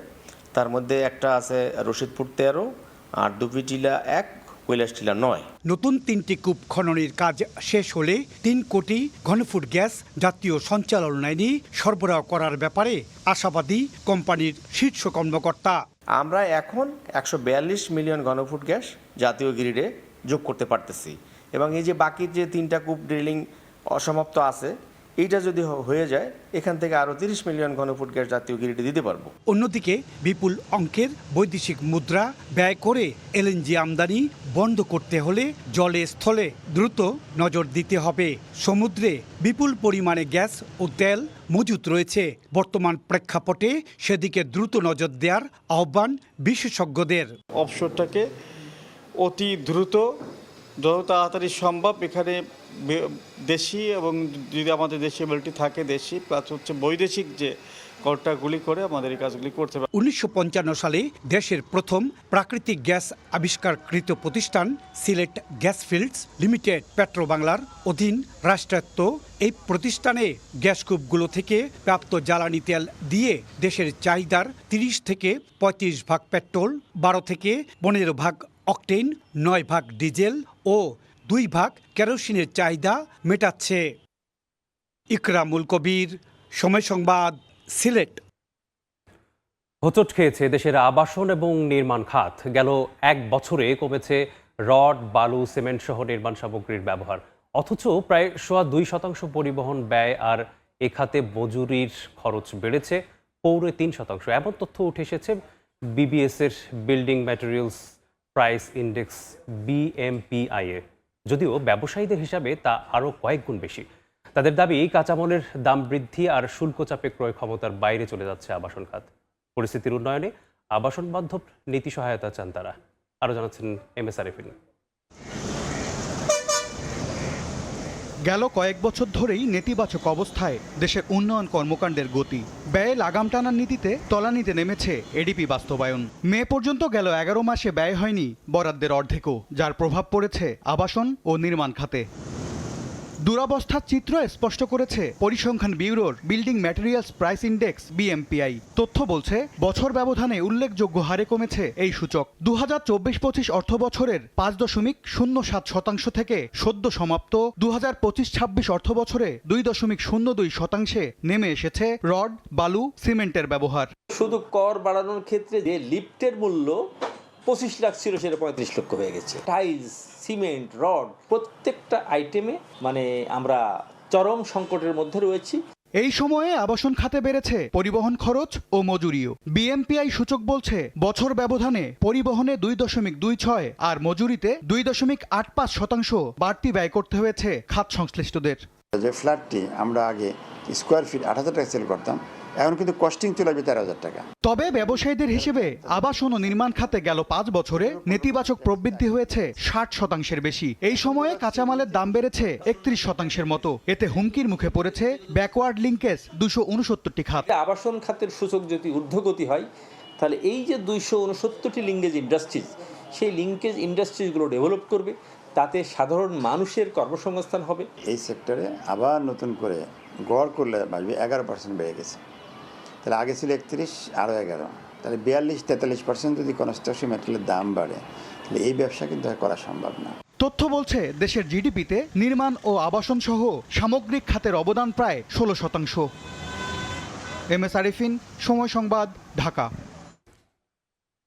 তার মধ্যে একটা আছে রশিদপুর 13 আর ডুপিটিলা 1, কৈলাসটিলা 9। নতুন 3টি কূপ খননের কাজ শেষ হলে 3 কোটি ঘনফুট গ্যাস জাতীয় সঞ্চালন লাইনে সরবরাহ করার ব্যাপারে আশাবাদী কোম্পানির শীর্ষ কর্মকর্তা। আমরা এখন 142 মিলিয়ন ঘনফুট গ্যাস জাতীয় গ্রিডে যোগ করতে পারতেছি, এবং এই যে বাকি যে 3টা কূপ ড্রিলিং অসমাপ্ত আছে, এইটা যদি হয়ে যায় এখান থেকে আরও 30 মিলিয়ন ঘনফুট গ্যাস জাতীয় গ্রিডে দিতে পারবো। অন্যদিকে বিপুল অঙ্কের বৈদেশিক মুদ্রা ব্যয় করে এলএনজি আমদানি বন্ধ করতে হলে জলে স্থলে দ্রুত নজর দিতে হবে। সমুদ্রে বিপুল পরিমাণে গ্যাস ও তেল মজুত রয়েছে। বর্তমান প্রেক্ষাপটে সেদিকে দ্রুত নজর দেওয়ার আহ্বান বিশেষজ্ঞদের। অবসরটাকে অতি দ্রুত, যত তাড়াতাড়ি সম্ভব এখানে দেশি, এবং যদি আমাদের দেশি এবিলিটি থাকে দেশি প্লাস হচ্ছে বৈদেশিক যে কন্ট্রাক্টগুলি করে আমাদের এই কাজগুলি করতে হবে। 1955 সালে দেশের প্রথম প্রাকৃতিক গ্যাস আবিষ্কারকৃত প্রতিষ্ঠান Sylhet gas fields limited petro বাংলার অধীন রাষ্ট্রায়ত্ত এই প্রতিষ্ঠানে গ্যাস কূপগুলো থেকে প্রাপ্ত জ্বালানি তেল দিয়ে দেশের চাহিদার 30 থেকে 35 ভাগ পেট্রোল, 12 থেকে 15 ভাগ অকটেন, 9 ভাগ ডিজেল ও 2 ভাগ কেরোসিনের চাহিদা মেটাচ্ছে। ইকরামুল কবির, সময় সংবাদ, সিলেট। হোঁচট খেয়েছে দেশের আবাসন এবং নির্মাণ খাত। গেল 1 বছরে কমেছে রড, বালু, সিমেন্ট সহ নির্মাণ সামগ্রীর ব্যবহার, অথচ প্রায় 2% পরিবহন ব্যয়, আর এ খাতে মজুরির খরচ বেড়েছে 3%। এমন তথ্য উঠে এসেছে বিবিএস এর building materials price index BMPI এ। যদিও ব্যবসায়ীদের হিসাবে তা আরও কয়েক গুণ বেশি। তাদের দাবি, কাঁচামালের দাম বৃদ্ধি আর শুল্ক চাপে ক্রয় ক্ষমতার বাইরে চলে যাচ্ছে আবাসন খাত। পরিস্থিতির উন্নয়নে আবাসন বান্ধব নীতি সহায়তা চান তারা। আরও জানাচ্ছেন MS আরিফিন। গেল কয়েক বছর ধরেই নেতিবাচক অবস্থায় দেশের উন্নয়ন কর্মকাণ্ডের গতি। ব্যয়ে লাগাম টানার নীতিতে তলানিতে নেমেছে এডিপি বাস্তবায়ন। মে পর্যন্ত গেল 11 মাসে ব্যয় হয়নি বরাদ্দের অর্ধেকও, যার প্রভাব পড়েছে আবাসন ও নির্মাণ খাতে। দুরবস্থার চিত্র স্পষ্ট করেছে পরিসংখ্যান ব্যুরোর building materials price index BMPI। তথ্য বলছে বছর ব্যবধানে উল্লেখযোগ্য হারে কমেছে এই সূচক। 2024-25 অর্থ বছরের 5.07% থেকে সদ্য সমাপ্ত 2025-26 অর্থ বছরে 2.02% নেমে এসেছে রড, বালু, সিমেন্টের ব্যবহার। শুধু কর বাড়ানোর ক্ষেত্রে যে লিফটের মূল্য 25 লাখ ছিল, সেটা 35 লক্ষ হয়ে গেছে। টাইলস, সিমেন্ট, রড প্রত্যেকটা আইটেমে আমরা চরম সংকটের মধ্যে রয়েছি। এই সময়ে আবাসন খাতে বেড়েছে পরিবহন খরচ ও মজুরিও। বিএমপিআই সূচক বলছে বছর ব্যবধানে পরিবহনে 2.26 আর মজুরিতে 2.85% বাড়তি ব্যয় করতে হয়েছে খাত সংশ্লিষ্টদের। যে ফ্ল্যাটটি আমরা আগে স্কোয়ার ফিট 8,000 টাকা সেল করতাম, এখন কিন্তু কস্টিং চলে আসবে 13,000 টাকা। তবে ব্যবসায়ীদের হিসেবে আবাসন ও নির্মাণ খাতে গেল 5 বছরে নেতিবাচক প্রবৃদ্ধি হয়েছে 60% বেশি। এই সময়ে কাঁচামালের দাম বেড়েছে 31% মতো। এতে হুমকির মুখে পড়েছে ব্যাকওয়ার্ড লিঙ্কেজ 269টি খাত। আবাসন খাতের সূচক যদি ঊর্ধ্বগতি হয়, তাহলে এই যে 269টি লিঙ্কেজ ইন্ডাস্ট্রিজ, সেই লিঙ্কেজ ইন্ডাস্ট্রিজগুলো ডেভেলপ করবে, তাতে সাধারণ মানুষের কর্মসংস্থান হবে। এই সেক্টরে আবার নতুন করে গড় করলে বাড়বে 11% বেড়ে গেছে। তাহলে আগে ছিল 31, আরও 11, তাহলে 42-43% যদি কনস্ট্রাকশন ম্যাটেরিয়ালের দাম বাড়ে, তাহলে এই ব্যবসা কিন্তু করা সম্ভব না। তথ্য বলছে দেশের জিডিপিতে নির্মাণ ও আবাসন সহ সামগ্রিক খাতের অবদান প্রায় 16%। MS আরিফিন, সময় সংবাদ, ঢাকা।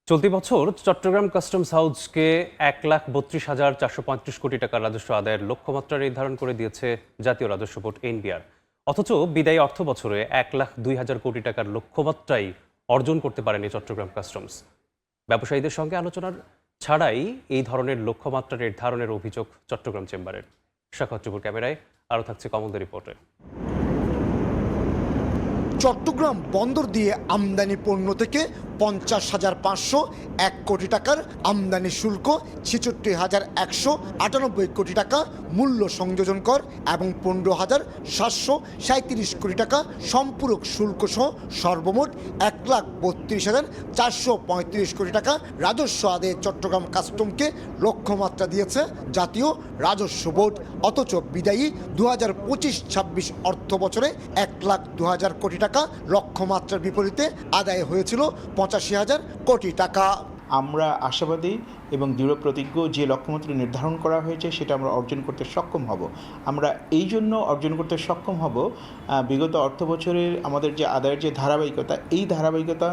চলতি বছর চট্টগ্রাম কাস্টমস হাউসকে 1,32,435 কোটি টাকা রাজস্ব আদায়ের লক্ষ্যমাত্রা নির্ধারণ করে দিয়েছে জাতীয় রাজস্ব বোর্ড এনবিআর। অথচ বিদায়ী অর্থ বছরে 1,02,000 কোটি টাকার লক্ষ্যমাত্রাই অর্জন করতে পারেনি চট্টগ্রাম কাস্টমস। ব্যবসায়ীদের সঙ্গে আলোচনার ছাড়াই এই ধরনের লক্ষ্যমাত্রা নির্ধারণের অভিযোগ চট্টগ্রাম চেম্বারের। শাখাত চুপুর ক্যামেরায় আরও থাকছে কমলদের রিপোর্টে। চট্টগ্রাম বন্দর দিয়ে আমদানি পণ্য থেকে 50,501 কোটি টাকার আমদানি শুল্ক, 66,198 কোটি টাকা মূল্য সংযোজন কর এবং 15,737 কোটি টাকা সম্পূরক শুল্ক সহ সর্বমোট 1,32,435 কোটি টাকা রাজস্ব আদায়ে চট্টগ্রাম কাস্টমকে লক্ষ্যমাত্রা দিয়েছে জাতীয় রাজস্ব বোর্ড। অথচ বিদায়ী 2025-26 অর্থ বছরে 1,02,000 কোটি টাকা লক্ষ্যমাত্রার বিপরীতে আদায় হয়েছিল 85,000 কোটি টাকা। আমরা আশাবাদী এবং দৃঢ় প্রতিজ্ঞ যে লক্ষ্যমাত্রা নির্ধারণ করা হয়েছে সেটা আমরা অর্জন করতে সক্ষম হব। আমরা এই জন্য অর্জন করতে সক্ষম হব, বিগত অর্থ বছরের আমাদের যে আদায়ের যে ধারাবাহিকতা, এই ধারাবাহিকতা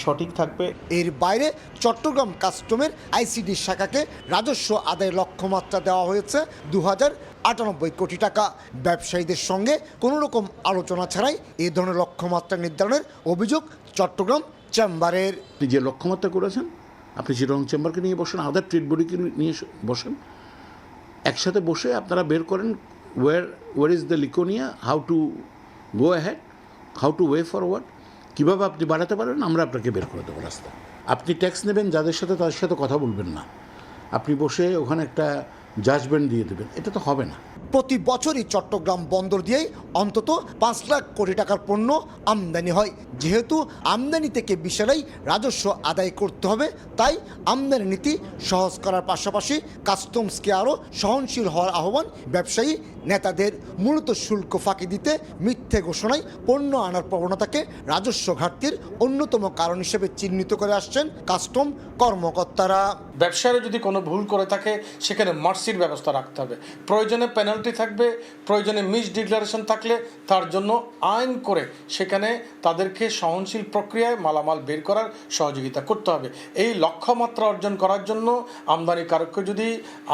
সঠিক থাকবে। এর বাইরে চট্টগ্রাম কাস্টমের আইসিডি শাখাকে রাজস্ব আদায়ের লক্ষ্যমাত্রা দেওয়া হয়েছে 2,098 কোটি টাকা। ব্যবসায়ীদের সঙ্গে কোনো রকম আলোচনা ছাড়াই এই ধরনের লক্ষ্যমাত্রা নির্ধারণের অভিযোগ চট্টগ্রাম চেম্বারের। আপনি যে লক্ষ্যমাত্রা করেছেন, আপনি চিটাগং চেম্বারকে নিয়ে বসেন, আদার ট্রেড বডিকে নিয়ে বসেন, একসাথে বসে আপনারা বের করেন where is the lacuna, how to go ahead, how to way forward, কীভাবে আপনি বাড়াতে পারেন, আমরা আপনাকে বের করে দেবো রাস্তা। আপনি ট্যাক্স নেবেন যাদের সাথে, তাদের সাথে কথা বলবেন না, আপনি বসে ওখানে একটা জাজমেন্ট দিয়ে দেবেন, এটা তো হবে না। প্রতি বছরই চট্টগ্রাম বন্দর দিয়েই অন্তত 5 লাখ কোটি টাকার পণ্য আমদানি হয়। যেহেতু আমদানি থেকে বিশালাই রাজস্ব আদায় করতে হবে, তাই আমদানি নীতি সহজ করার পাশাপাশি কাস্টমসকে আরও সহনশীল হওয়ার আহ্বান ব্যবসায়ী নেতাদের। মূলত শুল্ক ফাঁকি দিতে মিথ্যে ঘোষণায় পণ্য আনার প্রবণতাকে রাজস্ব ঘাটতির অন্যতম কারণ হিসেবে চিহ্নিত করে আসছেন কাস্টম কর্মকর্তারা। ব্যবসায়ীরা যদি কোনো ভুল করে থাকে, সেখানে মার্সির ব্যবস্থা রাখতে হবে, প্রয়োজনে পেনাল্টি থাকবে, প্রয়োজনে মিস ডিক্লারেশন থাকলে তার জন্য আইন করে সেখানে তাদেরকে সহনশীল প্রক্রিয়ায় মালামাল বের করার সহযোগিতা করতে হবে। এই লক্ষ্যমাত্রা অর্জন করার জন্য আমদানিকারককে যদি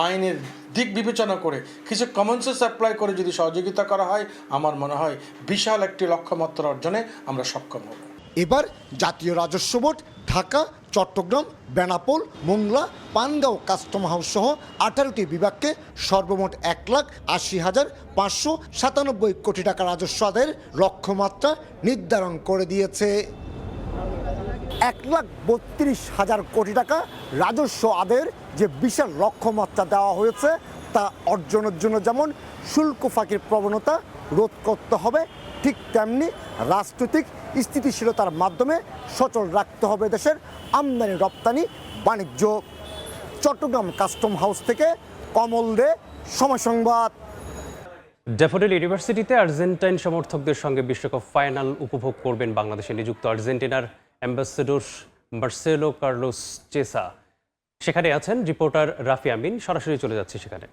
আইনের দিক বিবেচনা করে কিছু কমন সেন্স অ্যাপ্লাই করে যদি সহযোগিতা করা হয়, আমার মনে হয় বিশাল একটি লক্ষ্যমাত্রা অর্জনে আমরা সক্ষম হব। এবার জাতীয় রাজস্ব board Dhaka, Chattogram, Benapole, Mongla, Pangaon custom house সহ 18টি বিভাগকে সর্বমোট 1,80,597 কোটি টাকা রাজস্ব আদায়ের লক্ষ্যমাত্রা নির্ধারণ করে দিয়েছে। 1,32,000 কোটি টাকা রাজস্ব আদায়ের যে বিশাল লক্ষ্যমাত্রা দেওয়া হয়েছে, তা অর্জনের জন্য যেমন শুল্ক ফাঁকির প্রবণতা রোধ করতে হবে, ঠিক তেমনি রাজনৈতিক স্থিতিশীলতার মাধ্যমে সচল রাখতে হবে দেশের আমদানি রপ্তানি বাণিজ্য। চট্টগ্রাম কাস্টম হাউস থেকে কমল দে, সময় সংবাদ। ড্যাফোডিল ইউনিভার্সিটিতে আর্জেন্টাইন সমর্থকদের সঙ্গে বিশ্বকাপ ফাইনাল উপভোগ করবেন বাংলাদেশে নিযুক্ত আর্জেন্টিনার অ্যাম্বাসেডর মার্সেলো কার্লোস চেসা। সেখানে আছেন রিপোর্টার রাফি আমিন, সরাসরি চলে যাচ্ছে সেখানে।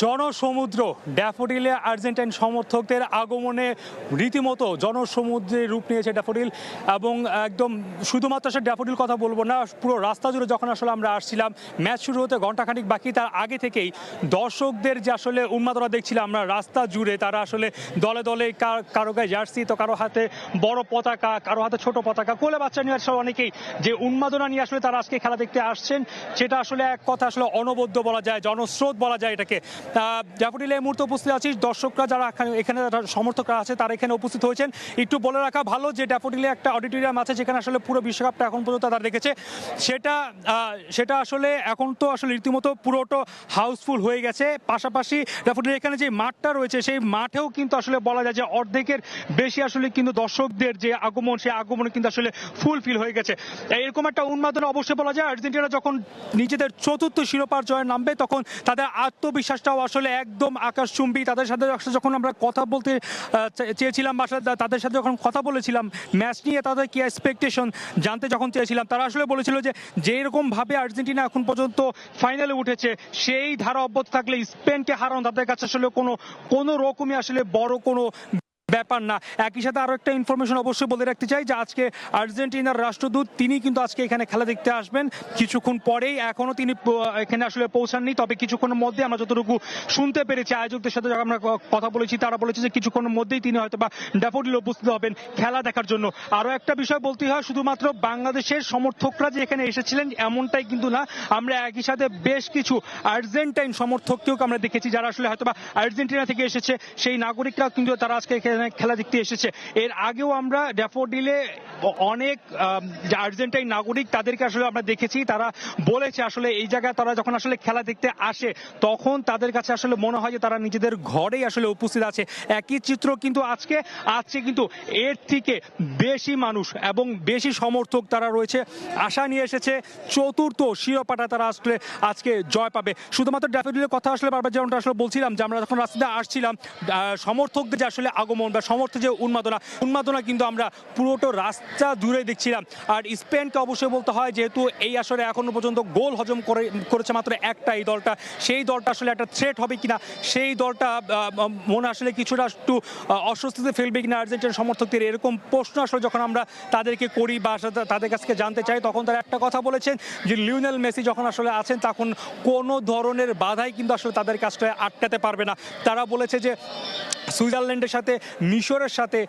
জনসমুদ্র ড্যাফোডিলে আর্জেন্টাইন সমর্থকদের আগমনে রীতিমতো জনসমুদ্রে রূপ নিয়েছে ড্যাফোডিল, এবং একদম শুধুমাত্র আসলে ড্যাফোডিল কথা বলবো না, পুরো রাস্তা জুড়ে যখন আসলে আমরা আসছিলাম ম্যাচ শুরু হতে ঘন্টাখানিক বাকি, তার আগে থেকেই দর্শকদের যে আসলে উন্মাদনা দেখছিলাম আমরা রাস্তা জুড়ে, তারা আসলে দলে দলে কারো গায়ে জার্সি, তো কারো হাতে বড় পতাকা, কারো হাতে ছোট পতাকা, কোলে বাচ্চা নিয়ে আসলে অনেকেই যে উন্মাদনা নিয়ে আসলে তারা আজকে খেলা দেখতে আসছেন, সেটা আসলে এক কথা আসলে অনবদ্য বলা যায়, জনস্রোত বলা যায় এটাকে। ড্যাফোডিলে এই মুহূর্তে উপস্থিত আছি, দর্শকরা যারা এখানে সমর্থকরা আছে তারা এখানে উপস্থিত হয়েছেন। একটু বলে রাখা ভালো যে ড্যাফোডিলে একটা অডিটোরিয়াম আছে যেখানে আসলে পুরো বিশ্বকাপটা এখন পর্যন্ত তারা রেখেছে, সেটা আসলে এখন তো আসলে রীতিমতো পুরোটা হাউসফুল হয়ে গেছে। পাশাপাশি ড্যাফোডিলে এখানে যে মাঠটা রয়েছে সেই মাঠেও কিন্তু আসলে বলা যায় যে অর্ধেকের বেশি আসলে কিন্তু দর্শকদের যে আগমন, সেই আগমনে কিন্তু আসলে ফুলফিল হয়ে গেছে। এরকম একটা উন্মাদনা অবশ্যই বলা যায়। আর্জেন্টিনা যখন নিজেদের চতুর্থ শিরোপার জয়ে নামবে তখন তাদের আত্মবিশ্বাসটাও আসলে একদম আকাশচুম্বী। তাদের সাথে যখন আমরা কথা বলতে চেয়েছিলাম বা তাদের সাথে যখন কথা বলেছিলাম ম্যাচ নিয়ে, তাদের কি এক্সপেকটেশন জানতে যখন চেয়েছিলাম, তারা আসলে বলেছিল যে যেরকম ভাবে আর্জেন্টিনা এখন পর্যন্ত ফাইনালে উঠেছে সেই ধারা অব্যাহত থাকলে স্পেনকে হারানো তাদের কাছে আসলে কোনো রকমই আসলে বড় কোনো ব্যাপার না। একই সাথে আরো একটা ইনফরমেশন অবশ্যই বলে রাখতে চাই যে আজকে আর্জেন্টিনার রাষ্ট্রদূত তিনি কিন্তু আজকে এখানে খেলা দেখতে আসবেন কিছুক্ষণ পরেই, এখনো তিনি এখানে আসলে পৌঁছাননি, তবে কিছুক্ষণের মধ্যে আমরা যতটুকু শুনতে পেরেছি আয়োজকদের সাথে আমরা কথা বলেছি, তারা বলেছে যে কিছুক্ষণের মধ্যেই তিনি হয়তো বা ড্যাফোডিলে উপস্থিত হবেন খেলা দেখার জন্য। আরো একটা বিষয় বলতে হয়, শুধুমাত্র বাংলাদেশের সমর্থকরা যে এখানে এসেছিলেন এমনটাই কিন্তু না, আমরা একই সাথে বেশ কিছু আর্জেন্টাইন সমর্থককেও আমরা দেখেছি যারা আসলে হয়তো বা আর্জেন্টিনা থেকে এসেছে, সেই নাগরিকরাও কিন্তু তারা আজকে খেলা দেখতে এসেছে। এর আগেও আমরা ড্যাফোডিলে অনেক আর্জেন্টাইন নাগরিক তাদেরকে আসলে আমরা দেখেছি, তারা বলেছে আসলে এই জায়গায় তারা যখন আসলে খেলা দেখতে আসে তখন তাদের কাছে আসলে মনে হয় যে তারা নিজেদের ঘরেই আসলে উপস্থিত আছে। একই চিত্র কিন্তু আজকে কিন্তু এর থেকে বেশি মানুষ এবং বেশি সমর্থক তারা রয়েছে, আশা নিয়ে এসেছে চতুর্থ শিরোপাটা তারা আসলে আজকে জয় পাবে। শুধুমাত্র ড্যাফোডিলের কথা আসলে বারবার যেমনটা আসলে বলছিলাম যে আমরা যখন রাস্তাতে আসছিলাম সমর্থকদের যে আসলে আগমন বা সমর্থক যে উন্মাদনা কিন্তু আমরা পুরোটা রাস্তা জুড়ে দেখছিলাম। আর স্পেনকে অবশ্যই বলতে হয়, যেহেতু এই আসরে এখনো পর্যন্ত গোল হজম করেছে মাত্র একটা এই দলটা, সেই দলটা আসলে একটা থ্রেট হবে কিনা, সেই দলটা মনে আসলে কিছুটা একটু অস্বস্তিতে ফেলবে কিনা আর্জেন্টিনার সমর্থকদের, এরকম প্রশ্ন আসলে যখন আমরা তাদেরকে করি বা তাদের কাছে জানতে চাই তখন তারা একটা কথা বলেছেন যে লিওনেল মেসি যখন আসলে আছেন তখন কোনো ধরনের বাধাই কিন্তু আসলে তাদের কাজটা আটকাতে পারবে না। তারা বলেছে যে সুইজারল্যান্ডের সাথে মিশরের সাথে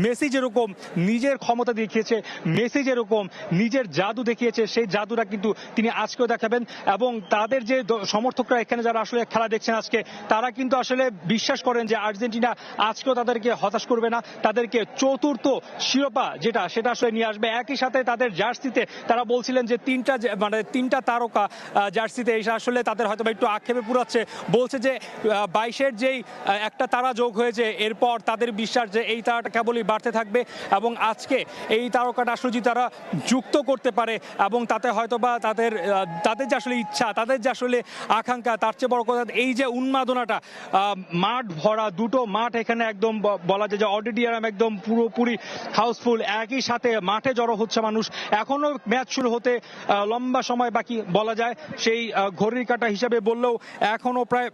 মেসি যেরকম নিজের ক্ষমতা দেখিয়েছে, মেসি যেরকম নিজের জাদু দেখিয়েছে, সেই জাদুটা কিন্তু তিনি আজকেও দেখাবেন। এবং তাদের যে সমর্থকরা এখানে যারা আসলে খেলা দেখছেন আজকে, তারা কিন্তু আসলে বিশ্বাস করেন যে আর্জেন্টিনা আজকেও তাদেরকে হতাশ করবে না, তাদেরকে চতুর্থ শিরোপা সেটা আসলে নিয়ে আসবে। একই সাথে তাদের জার্সিতে তারা বলছিলেন যে তিনটা তারকা জার্সিতে এসে আসলে তাদের হয়তো একটু আক্ষেপে পুরাচ্ছে, বলছে যে 22-এর যেই একটা তারা যোগ হয়েছে এরপর তাদের বিশ্বাস যে এই তারাটা কেবলই বাড়তে থাকবে এবং আজকে এই তারকাটা আসলে যদি তারা যুক্ত করতে পারে এবং তাতে হয়তো বা তাদের যে আসলে ইচ্ছা, তাদের যে আসলে আকাঙ্ক্ষা, তার চেয়ে বড় কথা এই যে উন্মাদনাটা, মাঠ ভরা, দুটো মাঠ এখানে একদম বলা যায় যে অডিটোরিয়াম একদম পুরোপুরি হাউসফুল, একই সাথে মাঠে জড়ো হচ্ছে মানুষ। এখনো ম্যাচ শুরু হতে লম্বা সময় বাকি বলা যায়, সেই ঘড়ির কাঁটা হিসাবে বললেও এখনো প্রায়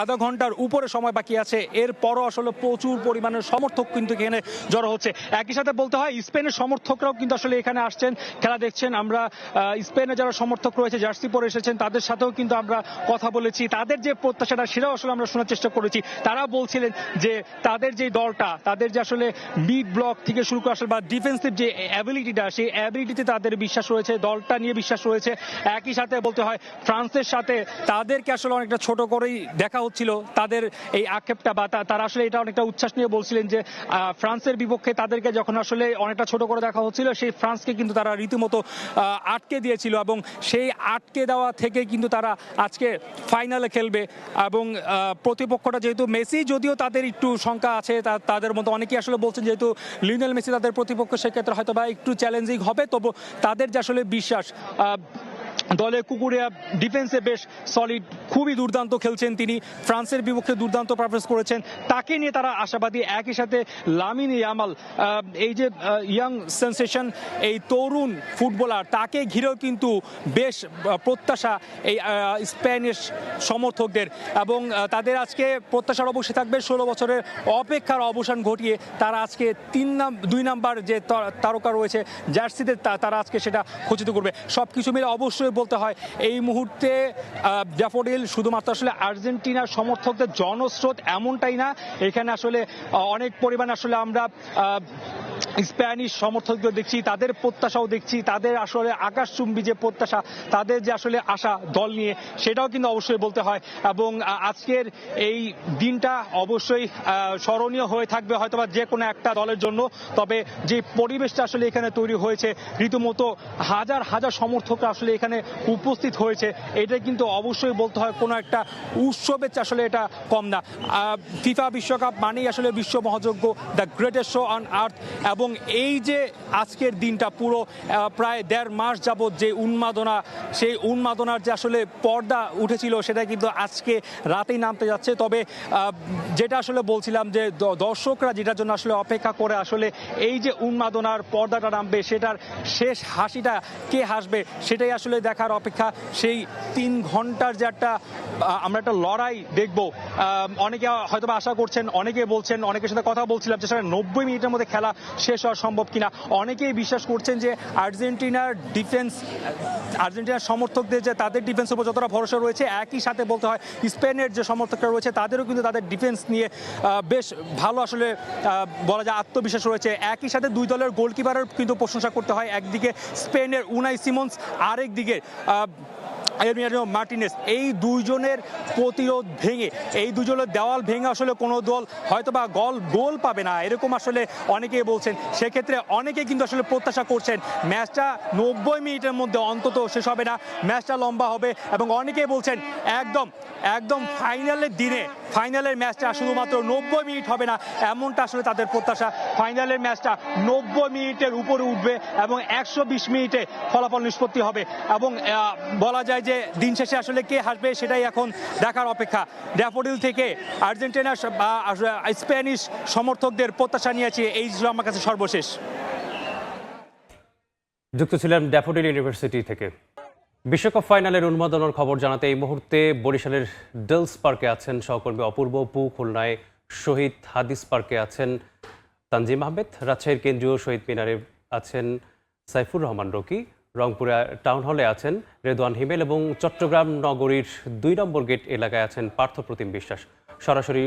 আধা ঘন্টার উপরে সময় বাকি আছে। এরপরও আসলে প্রচুর পরিমাণের সমর্থক কিন্তু এখানে জড়ো হচ্ছে। একই সাথে বলতে হয় স্পেনের সমর্থকরাও কিন্তু আসলে এখানে আসছেন, খেলা দেখছেন। আমরা স্পেনের যারা সমর্থক রয়েছে জার্সি পরে এসেছেন তাদের সাথেও কিন্তু আমরা কথা বলেছি, তাদের যে প্রত্যাশাটা সেটাও আসলে আমরা শোনার চেষ্টা করেছি। তারা বলছিলেন যে তাদের যে দলটা, তাদের যে আসলে মিড ব্লক থেকে শুরু করে আসলে বা ডিফেন্সিভ যে অ্যাবিলিটিটা, সেই অ্যাবিলিটিতে তাদের বিশ্বাস রয়েছে, দলটা নিয়ে বিশ্বাস রয়েছে। একই সাথে বলতে হয় ফ্রান্সের সাথে তাদেরকে আসলে অনেকটা ছোট করেই দেখা হচ্ছিল, তাদের এই আক্ষেপটা বা তারা আসলে এটা অনেকটা উচ্ছ্বাস নিয়ে বলছিলেন যে ফ্রান্সের বিপক্ষে তাদেরকে যখন আসলে অনেকটা ছোট করে দেখা হচ্ছিল, সেই ফ্রান্সকে কিন্তু তারা রীতিমতো আটকে দিয়েছিল এবং সেই আটকে দেওয়া থেকে কিন্তু তারা আজকে ফাইনালে খেলবে। এবং প্রতিপক্ষটা যেহেতু মেসি, যদিও তাদের একটু শঙ্কা আছে, তাদের মধ্যে অনেকেই আসলে বলছেন যেহেতু লিওনেল মেসি তাদের প্রতিপক্ষ, সেক্ষেত্রে হয়তো বা একটু চ্যালেঞ্জিং হবে, তবু তাদের যে আসলে বিশ্বাস দলে কুকুরিয়া ডিফেন্সে বেশ সলিড, খুবই দুর্দান্ত খেলছেন তিনি। ফ্রান্সের বিপক্ষে দুর্দান্ত পারফরমেন্স করেছেন, তাকে নিয়ে তারা আশাবাদী। একই সাথে লামিন ইয়ামাল, এই যে ইয়াং সেন্সেশন, এই তরুণ ফুটবলার, তাকে ঘিরেও কিন্তু বেশ প্রত্যাশা এই স্প্যানিশ সমর্থকদের। এবং তাদের আজকে প্রত্যাশার অবশ্যই থাকবে 16 বছরের অপেক্ষার অবসান ঘটিয়ে তারা আজকে 2 নাম্বার যে তারকা রয়েছে জার্সিতে, তারা আজকে সেটা খচিত করবে। সব কিছু মিলে অবশ্যই বলতে হয় এই মুহূর্তে ড্যাফোডিল শুধুমাত্র আসলে আর্জেন্টিনার সমর্থকদের জনস্রোত এমনটাই না, এখানে আসলে অনেক পরিমাণ আসলে আমরা স্প্যানিশ সমর্থকদের দেখছি, তাদের প্রত্যাশাও দেখছি, তাদের আসলে আকাশচুম্বী যে প্রত্যাশা, তাদের যে আসলে আশা দল নিয়ে, সেটাও কিন্তু অবশ্যই বলতে হয়। এবং আজকের এই দিনটা অবশ্যই স্মরণীয় হয়ে থাকবে হয়তোবা যে কোনো একটা দলের জন্য। তবে যে পরিবেশটা আসলে এখানে তৈরি হয়েছে, রীতিমতো হাজার হাজার সমর্থকরা আসলে এখানে উপস্থিত হয়েছে, এটা কিন্তু অবশ্যই বলতে হয় কোনো একটা উৎসবের আসলে এটা কম না। ফিফা বিশ্বকাপ মানেই আসলে বিশ্ব মহাযজ্ঞ, the greatest show on earth. এবং এই যে আজকের দিনটা পুরো প্রায় 1.5 মাস যাবৎ যে উন্মাদনা, সেই উন্মাদনার যে আসলে পর্দা উঠেছিল, সেটা কিন্তু আজকে রাতেই নামতে যাচ্ছে। তবে যেটা আসলে বলছিলাম যে দর্শকরা যেটার জন্য আসলে অপেক্ষা করে, আসলে এই যে উন্মাদনার পর্দাটা নামবে, সেটার শেষ হাসিটা কে হাসবে, সেটাই আসলে দেখার অপেক্ষা। সেই 3 ঘন্টার যে আমরা একটা লড়াই দেখব, অনেকে হয়তো আশা করছেন, অনেকে বলছেন, অনেকের সাথে কথা বলছিলাম যে সেটা 90 মিনিটের মধ্যে খেলা শেষ হওয়া সম্ভব কিনা। অনেকেই বিশ্বাস করছেন যে আর্জেন্টিনার সমর্থকদের যে তাদের ডিফেন্সের উপর যতটা ভরসা রয়েছে, একই সাথে বলতে হয় স্পেনের যে সমর্থকরা রয়েছে তাদেরও কিন্তু তাদের ডিফেন্স নিয়ে বেশ ভালো আসলে বলা যায় আত্মবিশ্বাস রয়েছে। একই সাথে 2 দলের গোলকিপারের কিন্তু প্রশংসা করতে হয়, একদিকে স্পেনের উনাই সিমন্স, আরেকদিকে এমিলিয়ানো মার্টিনেস। এই 2 জনের প্রতিরোধ ভেঙে, এই 2 জনের দেওয়াল ভেঙে আসলে কোনো দল হয়তোবা গোল পাবে না, এরকম আসলে অনেকেই বলছেন। সেক্ষেত্রে অনেকে কিন্তু আসলে প্রত্যাশা করছেন ম্যাচটা 90 মিনিটের মধ্যে অন্তত শেষ হবে না, ম্যাচটা লম্বা হবে। এবং অনেকেই বলছেন একদম ফাইনালের দিনে, ফাইনালের ম্যাচটা শুধুমাত্র 90 মিনিট হবে না, এমনটা আসলে তাদের প্রত্যাশা। ফাইনালের ম্যাচটা 90 মিনিটের উপরে উঠবে এবং 120 মিনিটে ফলাফল নিষ্পত্তি হবে। এবং বলা যায় যে দিন শেষে আসলে কে হাসবে সেটাই এখন দেখার অপেক্ষা। ড্যাফোডিল থেকে আর্জেন্টিনার স্প্যানিশ সমর্থকদের প্রত্যাশা নিয়েছে, এই ছিল আমার কাছে সর্বশেষ। যুক্ত ছিলাম ড্যাফোডিল ইউনিভার্সিটি থেকে। বিশ্বকাপ ফাইনালের উন্মাদনার খবর জানাতে এই মুহূর্তে বরিশালের ডেলস পার্কে আছেন সহকর্মী অপূর্ব পু, খুলনায় শহীদ হাদিস পার্কে আছেন তানজিম আহমেদ, রাজশাহীর কেন্দ্রীয় শহীদ মিনারে আছেন সাইফুর রহমান রকি, রংপুরে টাউন হলে আছেন রেদওয়ান হিমেল এবং চট্টগ্রাম নগরীর 2 নম্বর গেট এলাকায় আছেন পার্থপ্রতিম বিশ্বাস। সরাসরি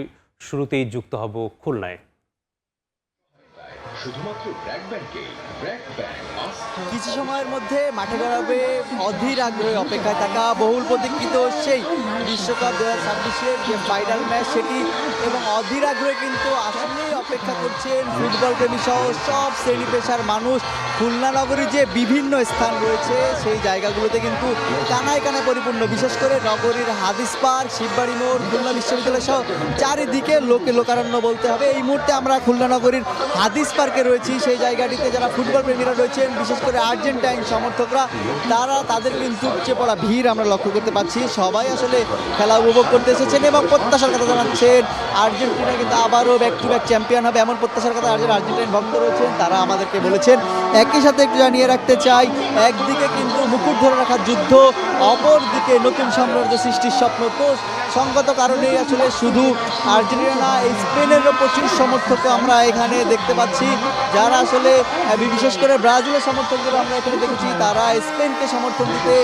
শুরুতেই যুক্ত হব খুলনায়। কিছু সময়ের মধ্যে মাঠে গড়াবে অধীর আগ্রহে অপেক্ষায় থাকা বহুল প্রতীক্ষিত সেই বিশ্বকাপ 2026-এর যে ফাইনাল ম্যাচ সেটি, এবং অধীর আগ্রহে কিন্তু আসলেই অপেক্ষা করছেন ফুটবল প্রেমী সহ সব শ্রেণী পেশার মানুষ। খুলনা নগরীর যে বিভিন্ন স্থান রয়েছে সেই জায়গাগুলোতে কিন্তু কানায় কানায় পরিপূর্ণ, বিশেষ করে নগরীর হাদিস পার্ক, শিববাড়ি মোড়, খুলনা বিশ্ববিদ্যালয় সহ চারিদিকে লোকারণ্য বলতে হবে। এই মুহূর্তে আমরা খুলনা নগরীর হাদিস পার্কে রয়েছি, সেই জায়গাটিতে যারা ফুটবল প্রেমীরা রয়েছেন, বিশেষ করে আর্জেন্টাইন সমর্থকরা, তাদের কিন্তু উপচে পড়া ভিড় আমরা লক্ষ্য করতে পারছি। সবাই আসলে খেলা উপভোগ করতে এসেছেন এবং প্রত্যাশার কথা জানাচ্ছেন আর্জেন্টিনা কিন্তু আবারও ব্যাক টু ব্যাক চ্যাম্পিয়ন হবে, এমন প্রত্যাশার কথা আর্জেন্টাইন ভক্ত রয়েছেন, তারা আমাদেরকে বলেছেন। একই সাথে একটু জানিয়ে রাখতে চাই, একদিকে কিন্তু মুকুট ধরে রাখার যুদ্ধ, অপরদিকে নতুন সাম্রাজ্য সৃষ্টির স্বপ্ন। তো সঙ্গত কারণেই আসলে শুধু আর্জেন্টিনা না, এই স্পেনেরও প্রচুর সমর্থক আমরা এখানে দেখতে পাচ্ছি, যারা আসলে বিশেষ করে ব্রাজিলের সমর্থকদের আমরা এখানে দেখেছি, তারা স্পেনকে সমর্থন দিতে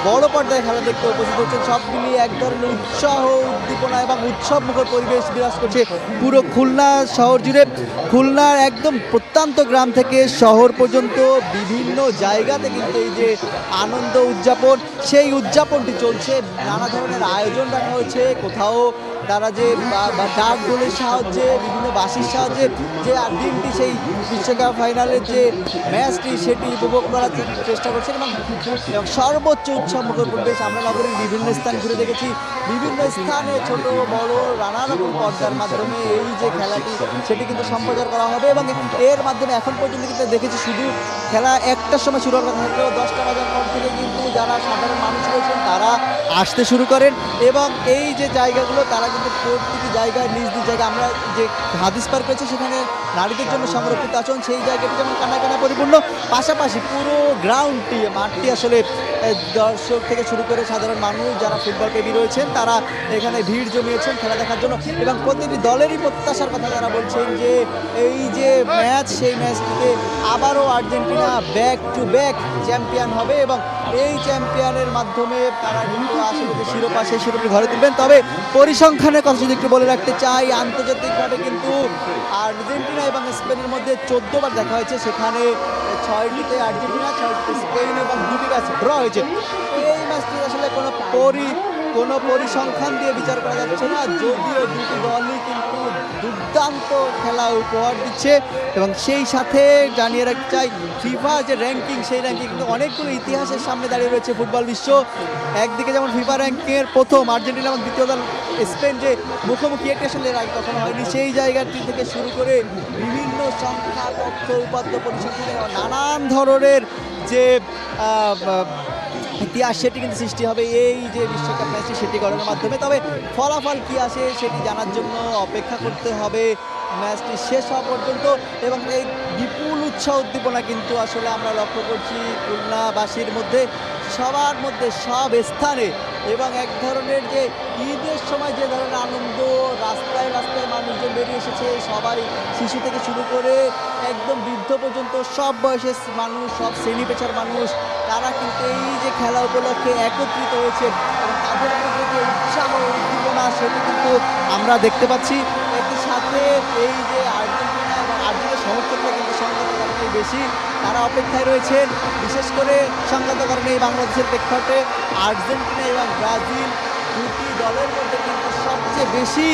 বড় পর্দায় খেলা দেখতে উপস্থিত হচ্ছেন। সব মিলিয়ে এক ধরনের উৎসাহ, উদ্দীপনা এবং উৎসব মুখর পরিবেশ বিরাজ করছে পুরো খুলনা শহর জুড়ে। খুলনার একদম প্রত্যন্ত গ্রাম থেকে শহর পর্যন্ত বিভিন্ন জায়গাতে কিন্তু এই যে আনন্দ উদযাপন, সেই উদযাপনটি চলছে। নানা ধরনের আয়োজন রাখা হয়েছে, কোথাও তারা যে ডাক গোলের সাহায্যে বিভিন্ন বাঁশির সাহায্যে যে দিনটি সেই বিশ্বকাপ ফাইনালের যে ম্যাচটি সেটি উপভোগ করার চেষ্টা করছেন এবং সর্বোচ্চ উৎসবমুখর পরিবেশ। আমরা নগরীর বিভিন্ন স্থান ঘুরে দেখেছি, বিভিন্ন স্থানে ছোট বড় নানা রকম পর্দার মাধ্যমে এই যে খেলাটি সেটি কিন্তু সম্প্রচার করা হবে এবং এর মাধ্যমে এখন পর্যন্ত কিন্তু দেখেছি শুধু খেলা 1টার সময় শুরু হওয়ার কথা থাকলেও 10টা বাজার পর থেকে কিন্তু যারা সাধারণ মানুষ রয়েছেন তারা আসতে শুরু করেন এবং এই যে জায়গাগুলো তারা কিন্তু প্রতিটি জায়গায় নিজ নিজ জায়গায় আমরা যে হাদিস পার্ক রয়েছে সেখানে নারীদের জন্য সংরক্ষিত আসন, সেই জায়গাটি যেমন কানা পরিপূর্ণ, পাশাপাশি পুরো গ্রাউন্ডটি মাঠটি আসলে দর্শক থেকে শুরু করে সাধারণ মানুষ যারা ফুটবল প্রেমী রয়েছেন তারা এখানে ভিড় জমিয়েছেন খেলা দেখার জন্য এবং প্রতিটি দলেরই প্রত্যাশার কথা যারা বলছেন যে এই যে ম্যাচ সেই ম্যাচটিতে আবারও Argentina back to back champion হবে এবং এই চ্যাম্পিয়নের মাধ্যমে তারা কিন্তু আসলে যে শিরোপা সেই শিরোপা ঘরে তুলবেন। তবে পরিসংখ্যানের কথা যদি একটু বলে রাখতে চাই, আন্তর্জাতিকভাবে কিন্তু আর্জেন্টিনা এবং স্পেনের মধ্যে 14 বার দেখা হয়েছে, সেখানে 6টিতে আর্জেন্টিনা, 6টিতে স্পেন এবং 2টি ম্যাচ ড্র হয়েছে। এই ম্যাচটি আসলে কোনো পরিসংখ্যান দিয়ে বিচার করা যাচ্ছে না, যদিও দুটি দলই কিন্তু দুর্দান্ত খেলা উপহার দিচ্ছে এবং সেই সাথে জানিয়ে রাখতে চাই ফিফা যে র্যাঙ্কিং সেই র্যাঙ্কিং কিন্তু অনেকগুলো ইতিহাসের সামনে দাঁড়িয়ে রয়েছে ফুটবল বিশ্ব। একদিকে যেমন ফিফা র্যাঙ্কিংয়ের প্রথম আর্জেন্টিনা এবং দ্বিতীয় দল স্পেন যে মুখোমুখি একটি আসলে আগে কখনো হয়নি, সেই জায়গাটি থেকে শুরু করে বিভিন্ন সংখ্যা তথ্য উপাত্ত পরিসংখ্যানে নানান ধরনের যে ইতিহাস সেটি কিন্তু সৃষ্টি হবে এই যে বিশ্বকাপ ম্যাচটি সেটি করার মাধ্যমে। তবে ফলাফল কি আসে সেটি জানার জন্য অপেক্ষা করতে হবে ম্যাচটি শেষ হওয়া পর্যন্ত এবং এই বিপুল উৎসাহ উদ্দীপনা কিন্তু আসলে আমরা লক্ষ্য করছি খুলনাবাসীর মধ্যে, সবার মধ্যে, সব স্থানে এবং এক ধরনের যে ঈদের সময় যে ধরনের আনন্দ, রাস্তায় রাস্তায় মানুষজন বেরিয়ে এসেছে, সবাই শিশু থেকে শুরু করে একদম বৃদ্ধ পর্যন্ত সব বয়সের মানুষ, সব শ্রেণী পেশার মানুষ তারা কিন্তু এই যে খেলা উপলক্ষে একত্রিত হয়েছে এবং তাদের মধ্যে যে উৎসাহ উদ্দীপনা সেটি কিন্তু আমরা দেখতে পাচ্ছি। একই সাথে এই যে আর্জেন্টিনা এবং আর্জেন্টিনার সমর্থকরা কিন্তু সংগত কারণে বেশি তারা অপেক্ষায় রয়েছেন, বিশেষ করে সংগত কারণে বাংলাদেশের প্রেক্ষাপটে আর্জেন্টিনা এবং ব্রাজিল দুটি দলের মধ্যে কিন্তু সবচেয়ে বেশি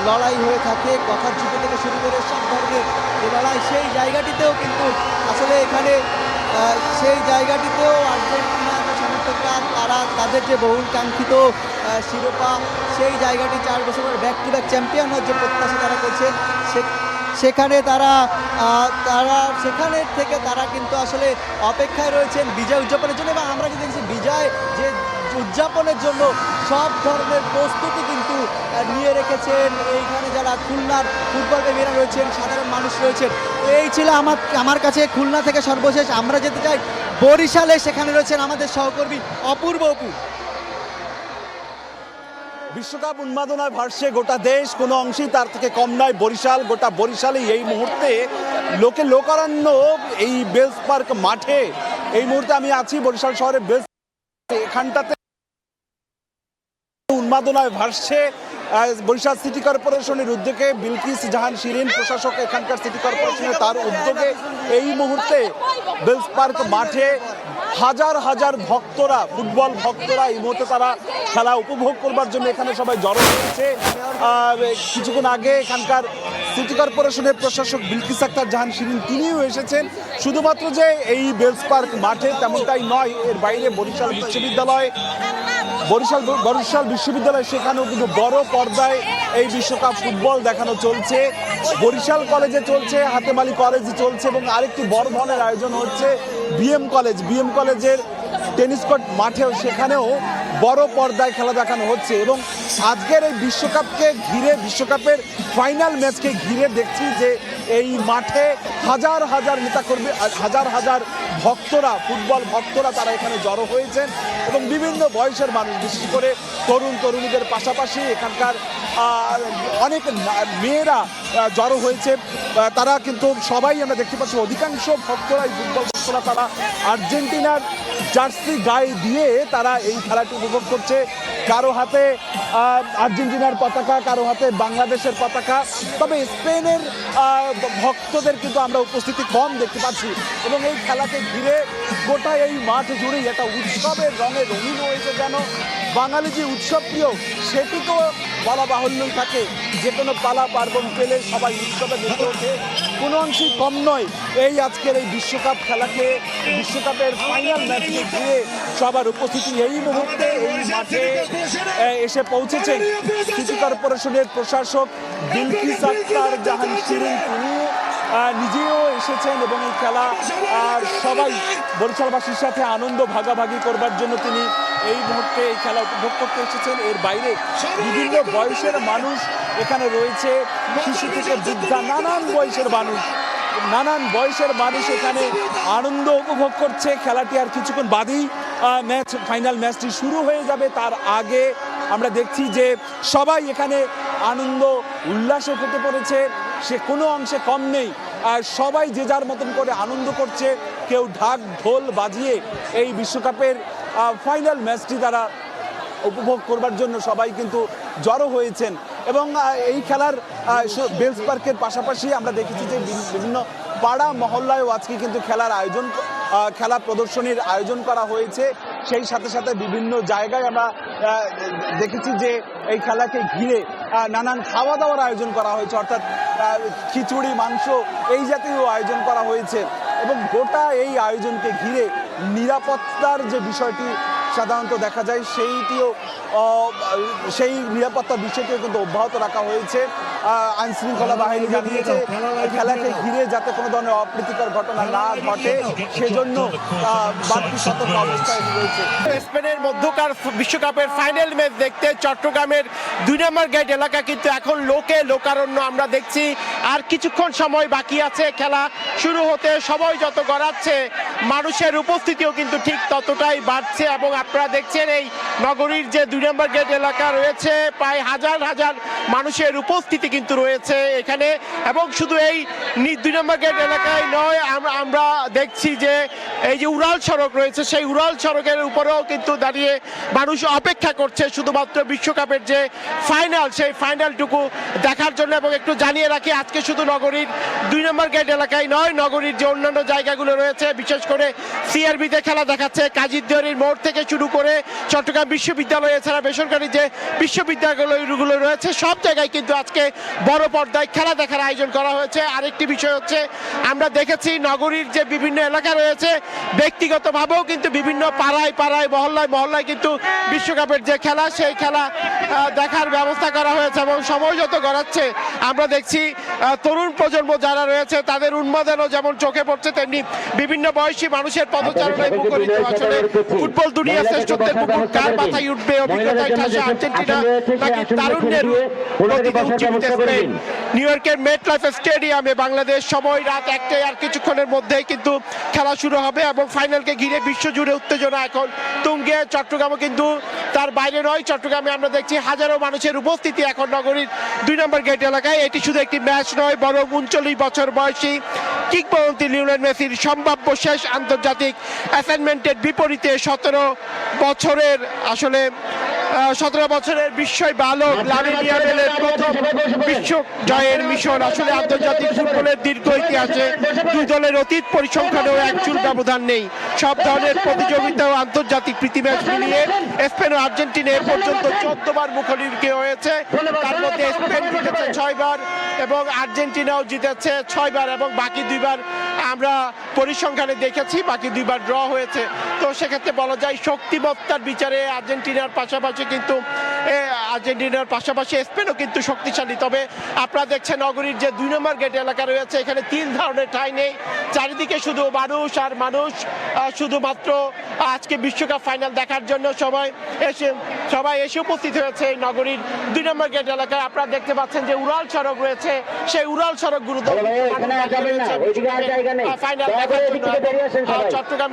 লড়াই হয়ে থাকে, কথার যুদ্ধ থেকে শুরু করে সব ধরনের যে লড়াই, সেই জায়গাটিতেও কিন্তু আসলে এখানে সেই জায়গাটিতেও আর্জেন্টিনা সমর্থকরা তারা তাদের যে বহুল কাঙ্ক্ষিত শিরোপা সেই জায়গাটি 4 বছর পর ব্যাক টু ব্যাক চ্যাম্পিয়ন হওয়ার যে প্রত্যাশা তারা করছে সেখানে সেখানে থেকে তারা কিন্তু আসলে অপেক্ষায় রয়েছেন বিজয় উদযাপনের জন্য এবং আমরা কিন্তু দেখছি বিজয় যে উদযাপনের জন্য সব ধরনের প্রস্তুতি কিন্তু নিয়ে রেখেছেন এইখানে যারা খুলনার ফুটবল প্রেমীরা রয়েছেন, সাধারণ মানুষ রয়েছেন। এই ছিল আমার কাছে খুলনা থেকে সর্বশেষ। আমরা যেতে চাই বরিশালে, সেখানে রয়েছেন আমাদের সহকর্মী অপূর্ব। বিশ্বকাপ উন্মাদনায় ভাসছে গোটা দেশ, কোনো অংশেই তার থেকে কম নয় বরিশাল। গোটা বরিশালেই এই মুহূর্তে লোকারণ্য এই বেলস পার্ক মাঠে এই মুহূর্তে আমি আছি বরিশাল শহরের বেলস, এখানটাতে উন্মাদনায় ভাসছে বরিশাল সিটি কর্পোরেশনের উদ্যোগে বিলকিস জাহান শিরিন প্রশাসক এখানকার সিটি কর্পোরেশনের তার উদ্যোগে এই মুহূর্তে বেলস পার্ক মাঠে হাজার হাজার ভক্তরা, ফুটবল ভক্তরা এই মুহূর্তে তারা খেলা উপভোগ করবার জন্য এখানে সবাই জড়ো হয়েছে। কিছুক্ষণ আগে এখানকার সিটি কর্পোরেশনের প্রশাসক বিলকিস আক্তার জাহান শিরিন তিনিও এসেছেন। শুধুমাত্র যে এই বেলস পার্ক মাঠে তেমনটাই নয়, এর বাইরে বরিশাল বিশ্ববিদ্যালয় সেখানেও কিন্তু বড় পর্দায় এই বিশ্বকাপ ফুটবল দেখানো চলছে। বরিশাল কলেজে চলছে, হাতেমালি কলেজে চলছে এবং আরেকটি বড় ধরনের আয়োজন হচ্ছে বিএম কলেজের টেনিস কোর্ট মাঠেও, সেখানেও বড় পর্দায় খেলা দেখানো হচ্ছে। এবং আজকের এই বিশ্বকাপকে ঘিরে, বিশ্বকাপের ফাইনাল ম্যাচকে ঘিরে দেখছি যে এই মাঠে হাজার হাজার নেতাকর্মী, হাজার হাজার ভক্তরা, ফুটবল ভক্তরা তারা এখানে জড়ো হয়েছেন এবং বিভিন্ন বয়সের মানুষ, বিশেষ করে তরুণীদের পাশাপাশি এখানকার অনেক মেয়েরা জড়ো হয়েছে। তারা কিন্তু সবাই আমরা দেখতে পাচ্ছি অধিকাংশ ভক্তরা, এই ফুটবল ভক্তরা তারা আর্জেন্টিনার জার্সি গায়ে দিয়ে তারা এই খেলাটি উপভোগ করছে। কারো হাতে আর্জেন্টিনার পতাকা, কারো হাতে বাংলাদেশের পতাকা। তবে স্পেনের ভক্তদের কিন্তু আমরা উপস্থিতি কম দেখতে পাচ্ছি এবং এই খেলাকে ঘিরে গোটা এই মাঠ জুড়েই একটা উৎসবের রঙে রঙিন হয়েছে। যেন বাঙালি যে উৎসব প্রিয় সেটি তো বলা বাহুল্যই থাকে, যে কোনো পালা পার্বণ পেলে সবাই উৎসবে মেতে ওঠে। কোনো অংশেই কম নয় এই আজকের এই বিশ্বকাপ খেলাকে, বিশ্বকাপের ফাইনাল ম্যাচকে ঘিরে সবার উপস্থিতি এই মুহূর্তে এই মাঠে এসে পৌঁছেছেন সিটি কর্পোরেশনের প্রশাসক বিলকিস আক্তার জাহান শিরিন। তিনি নিজেও এসেছেন এবং এই খেলা সবাই বরিশালবাসীর সাথে আনন্দ ভাগাভাগি করবার জন্য তিনি এই মুহূর্তে এই খেলা উপভোগ করতে এসেছেন। এর বাইরে বিভিন্ন বয়সের মানুষ এখানে রয়েছে, শিশু থেকে বৃদ্ধা, নানান বয়সের মানুষ এখানে আনন্দ উপভোগ করছে। খেলাটি আর কিছুক্ষণ বাদেই ফাইনাল ম্যাচটি শুরু হয়ে যাবে। তার আগে আমরা দেখছি যে সবাই এখানে আনন্দ উল্লাসে ফেটে পড়েছে, সে কোনো অংশে কম নেই। আর সবাই যে যার মতন করে আনন্দ করছে, কেউ ঢাক ঢোল বাজিয়ে এই বিশ্বকাপের ফাইনাল ম্যাচটি তারা উপভোগ করবার জন্য সবাই কিন্তু জড়ো হয়েছেন। এবং এই খেলার বেলস পার্কের পাশাপাশি আমরা দেখেছি যে বিভিন্ন পাড়া মহল্লায়ও আজকে কিন্তু খেলা প্রদর্শনীর আয়োজন করা হয়েছে। সেই সাথে সাথে বিভিন্ন জায়গায় আমরা দেখেছি যে এই খেলাকে ঘিরে নানান খাওয়া দাওয়ার আয়োজন করা হয়েছে, অর্থাৎ খিচুড়ি, মাংস এই জাতীয় আয়োজন করা হয়েছে। এবং গোটা এই আয়োজনকে ঘিরে নিরাপত্তার যে বিষয়টি সাধারণত দেখা যায়, সেই নিরাপত্তা বিষয়টিও কিন্তু অব্যাহত রাখা হয়েছে। আইনশৃঙ্খলা বাহিনী জানিয়েছে খেলাকে ঘিরে যাতে কোনো ধরনের অপ্রীতিকর ঘটনা না ঘটে, সেজন্য বাড়তি সতর্ক অবস্থায় রয়েছে। স্পেনের মধ্যকার বিশ্বকাপের ফাইনাল ম্যাচ দেখতে চট্টগ্রামের 2 নম্বর গেট এলাকা কিন্তু এখন লোকারণ্য আমরা দেখছি। আর কিছুক্ষণ সময় বাকি আছে খেলা শুরু হতে। সময় যত গড়াচ্ছে মানুষের উপস্থিতিও কিন্তু ঠিক ততটাই বাড়ছে। এবং আপনারা দেখছেন এই নগরীর যে 2 নম্বর গেট এলাকা রয়েছে, প্রায় হাজার হাজার মানুষের উপস্থিতি কিন্তু রয়েছে এখানে। এবং শুধু এই 2 নম্বর গেট এলাকায় নয়, আমরা দেখছি যে এই যে উড়াল সড়ক রয়েছে, সেই উড়াল সড়কের উপরেও কিন্তু দাঁড়িয়ে মানুষ অপেক্ষা করছে শুধুমাত্র বিশ্বকাপের যে ফাইনাল, সেই ফাইনালটুকু দেখার জন্য। এবং একটু জানিয়ে রাখি, আজকে শুধু নগরীর 2 নম্বর গেট এলাকায় নয়, নগরীর যে অন্যান্য জায়গাগুলো রয়েছে, বিশেষ করে সিআরবিতে খেলা দেখাচ্ছে, কাজীরদিয়ারির মোড় থেকে শুরু করে চট্টগ্রাম বিশ্ববিদ্যালয়, এছাড়া বেসরকারি যে বিশ্ববিদ্যালয়গুলো রয়েছে, সব জায়গায় কিন্তু আজকে বড় পর্দায় খেলা দেখার আয়োজন করা হয়েছে। আরেকটি বিষয় হচ্ছে, আমরা দেখেছি নগরীর যে বিভিন্ন এলাকা রয়েছে, ব্যক্তিগতভাবেও কিন্তু বিভিন্ন পাড়ায় মহল্লায় কিন্তু বিশ্বকাপের যে খেলা, সেই খেলা দেখার ব্যবস্থা করা হয়েছে। এবং সময় যত গড়াচ্ছে আমরা দেখছি তরুণ প্রজন্ম যারা রয়েছে তাদের উন্মাদনও যেমন চোখে পড়ছে, তেমনি বিভিন্ন বয়সী মানুষের পদচারণায় মুখরিত। আসলে ফুটবল দুনিয়া শ্রেষ্ঠত্বের পুকুর কার মাথায় উঠবে, অভিজ্ঞতায় ঠাসে আর্জেন্টিনা নাকি তারুণ্যের উজ্জীবিত স্পেন। নিউ ইয়র্কের মেটলাইফ স্টেডিয়ামে বাংলাদেশ সময় রাত 1টায়, আর কিছুক্ষণের মধ্যেই কিন্তু খেলা শুরু হবে। এবং ফাইনালকে ঘিরে বিশ্বজুড়ে উত্তেজনা এখন তুঙ্গে। চট্টগ্রামও কিন্তু তার বাইরে নয়, চট্টগ্রামে আমরা দেখছি হাজারো মানুষের উপস্থিতি এখন নগরীর 2 নম্বর গেট এলাকায়। এটি শুধু একটি ম্যাচ নয়, বরং 39 বছর বয়সী কিংবদন্তি লিওনেল মেসির সম্ভাব্য শেষ আন্তর্জাতিক অ্যাসাইনমেন্টের বিপরীতে 17 বছরের বিস্ময় বালক লামিন ইয়ামালের প্রথম বিশ্ব জয়ের মিশন। আসলে আন্তর্জাতিক ফুটবলের দীর্ঘ ইতিহাসে 2 দলের অতীত পরিসংখ্যানেও এক চুল ব্যবধান নেই। সব ধরনের প্রতিযোগিতা ও আন্তর্জাতিক প্রীতি ম্যাচ মিলিয়ে স্পেন ও আর্জেন্টিনা এ পর্যন্ত 14 বার মুখোমুখি হয়েছে। তার মধ্যে স্পেন জিতেছে 6 বার এবং আর্জেন্টিনাও জিতেছে 6 বার, এবং বাকি 2 বার আমরা পরিসংখ্যানে দেখেছি, বাকি 2 বার ড্র হয়েছে। তো সেক্ষেত্রে বলা যায় শক্তিমত্তার বিচারে আর্জেন্টিনার পাশাপাশি স্পেনও কিন্তু শক্তিশালী। তবে আপনারা দেখছেন নগরীর যে 2 নম্বর গেট এলাকা রয়েছে, এখানে 3 ধরনের ঠাঁই নেই, চারিদিকে শুধু মানুষ আর মানুষ। শুধুমাত্র আজকে বিশ্বকাপ ফাইনাল দেখার জন্য সবাই এসে উপস্থিত হয়েছে এই নগরীর 2 নম্বর গেট এলাকায়। আপনারা দেখতে পাচ্ছেন যে উড়াল সড়ক রয়েছে, সেই উড়াল সড়কগুলো ফাইনাল দেখার জন্য চট্টগ্রাম।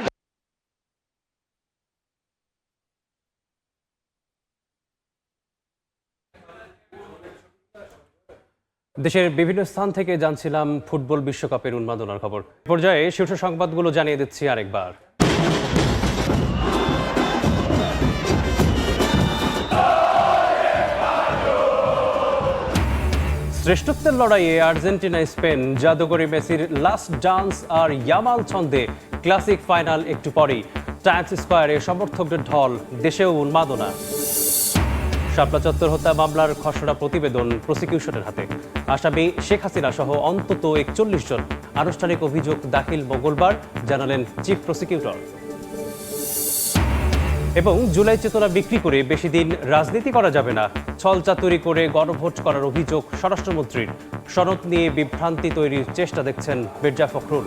দেশের বিভিন্ন স্থান থেকে জানছিলাম ফুটবল বিশ্বকাপের উন্মাদনার খবর। পর্যায়ে শীর্ষ সংবাদগুলো জানিয়ে দিচ্ছি আরেকবার। শ্রেষ্ঠত্বের লড়াইয়ে আর্জেন্টিনা স্পেন, জাদুকরি মেসির লাস্ট ডান্স আর ইয়ামাল ছন্দে ক্লাসিক ফাইনাল একটু পরেই। টাইমস স্কয়ারে সমর্থকদের ঢল, দেশেও উন্মাদনা। শাপলা চত্বর হত্যা মামলার খসড়া প্রতিবেদন প্রসিকিউশনের হাতে। আসামি শেখ হাসিনা সহ অন্তত ৪১ জন আনুষ্ঠানিক অভিযোগ দাখিল মঙ্গলবার, জানালেন চিফ প্রসিকিউটর। এবং জুলাই চেতনা বিক্রি করে বেশি দিন রাজনীতি করা যাবে না, ছলচাতুরি করে গণভোট করার অভিযোগ স্বরাষ্ট্রমন্ত্রীর। সনদ নিয়ে বিভ্রান্তি তৈরির চেষ্টা দেখছেন মির্জা ফখরুল।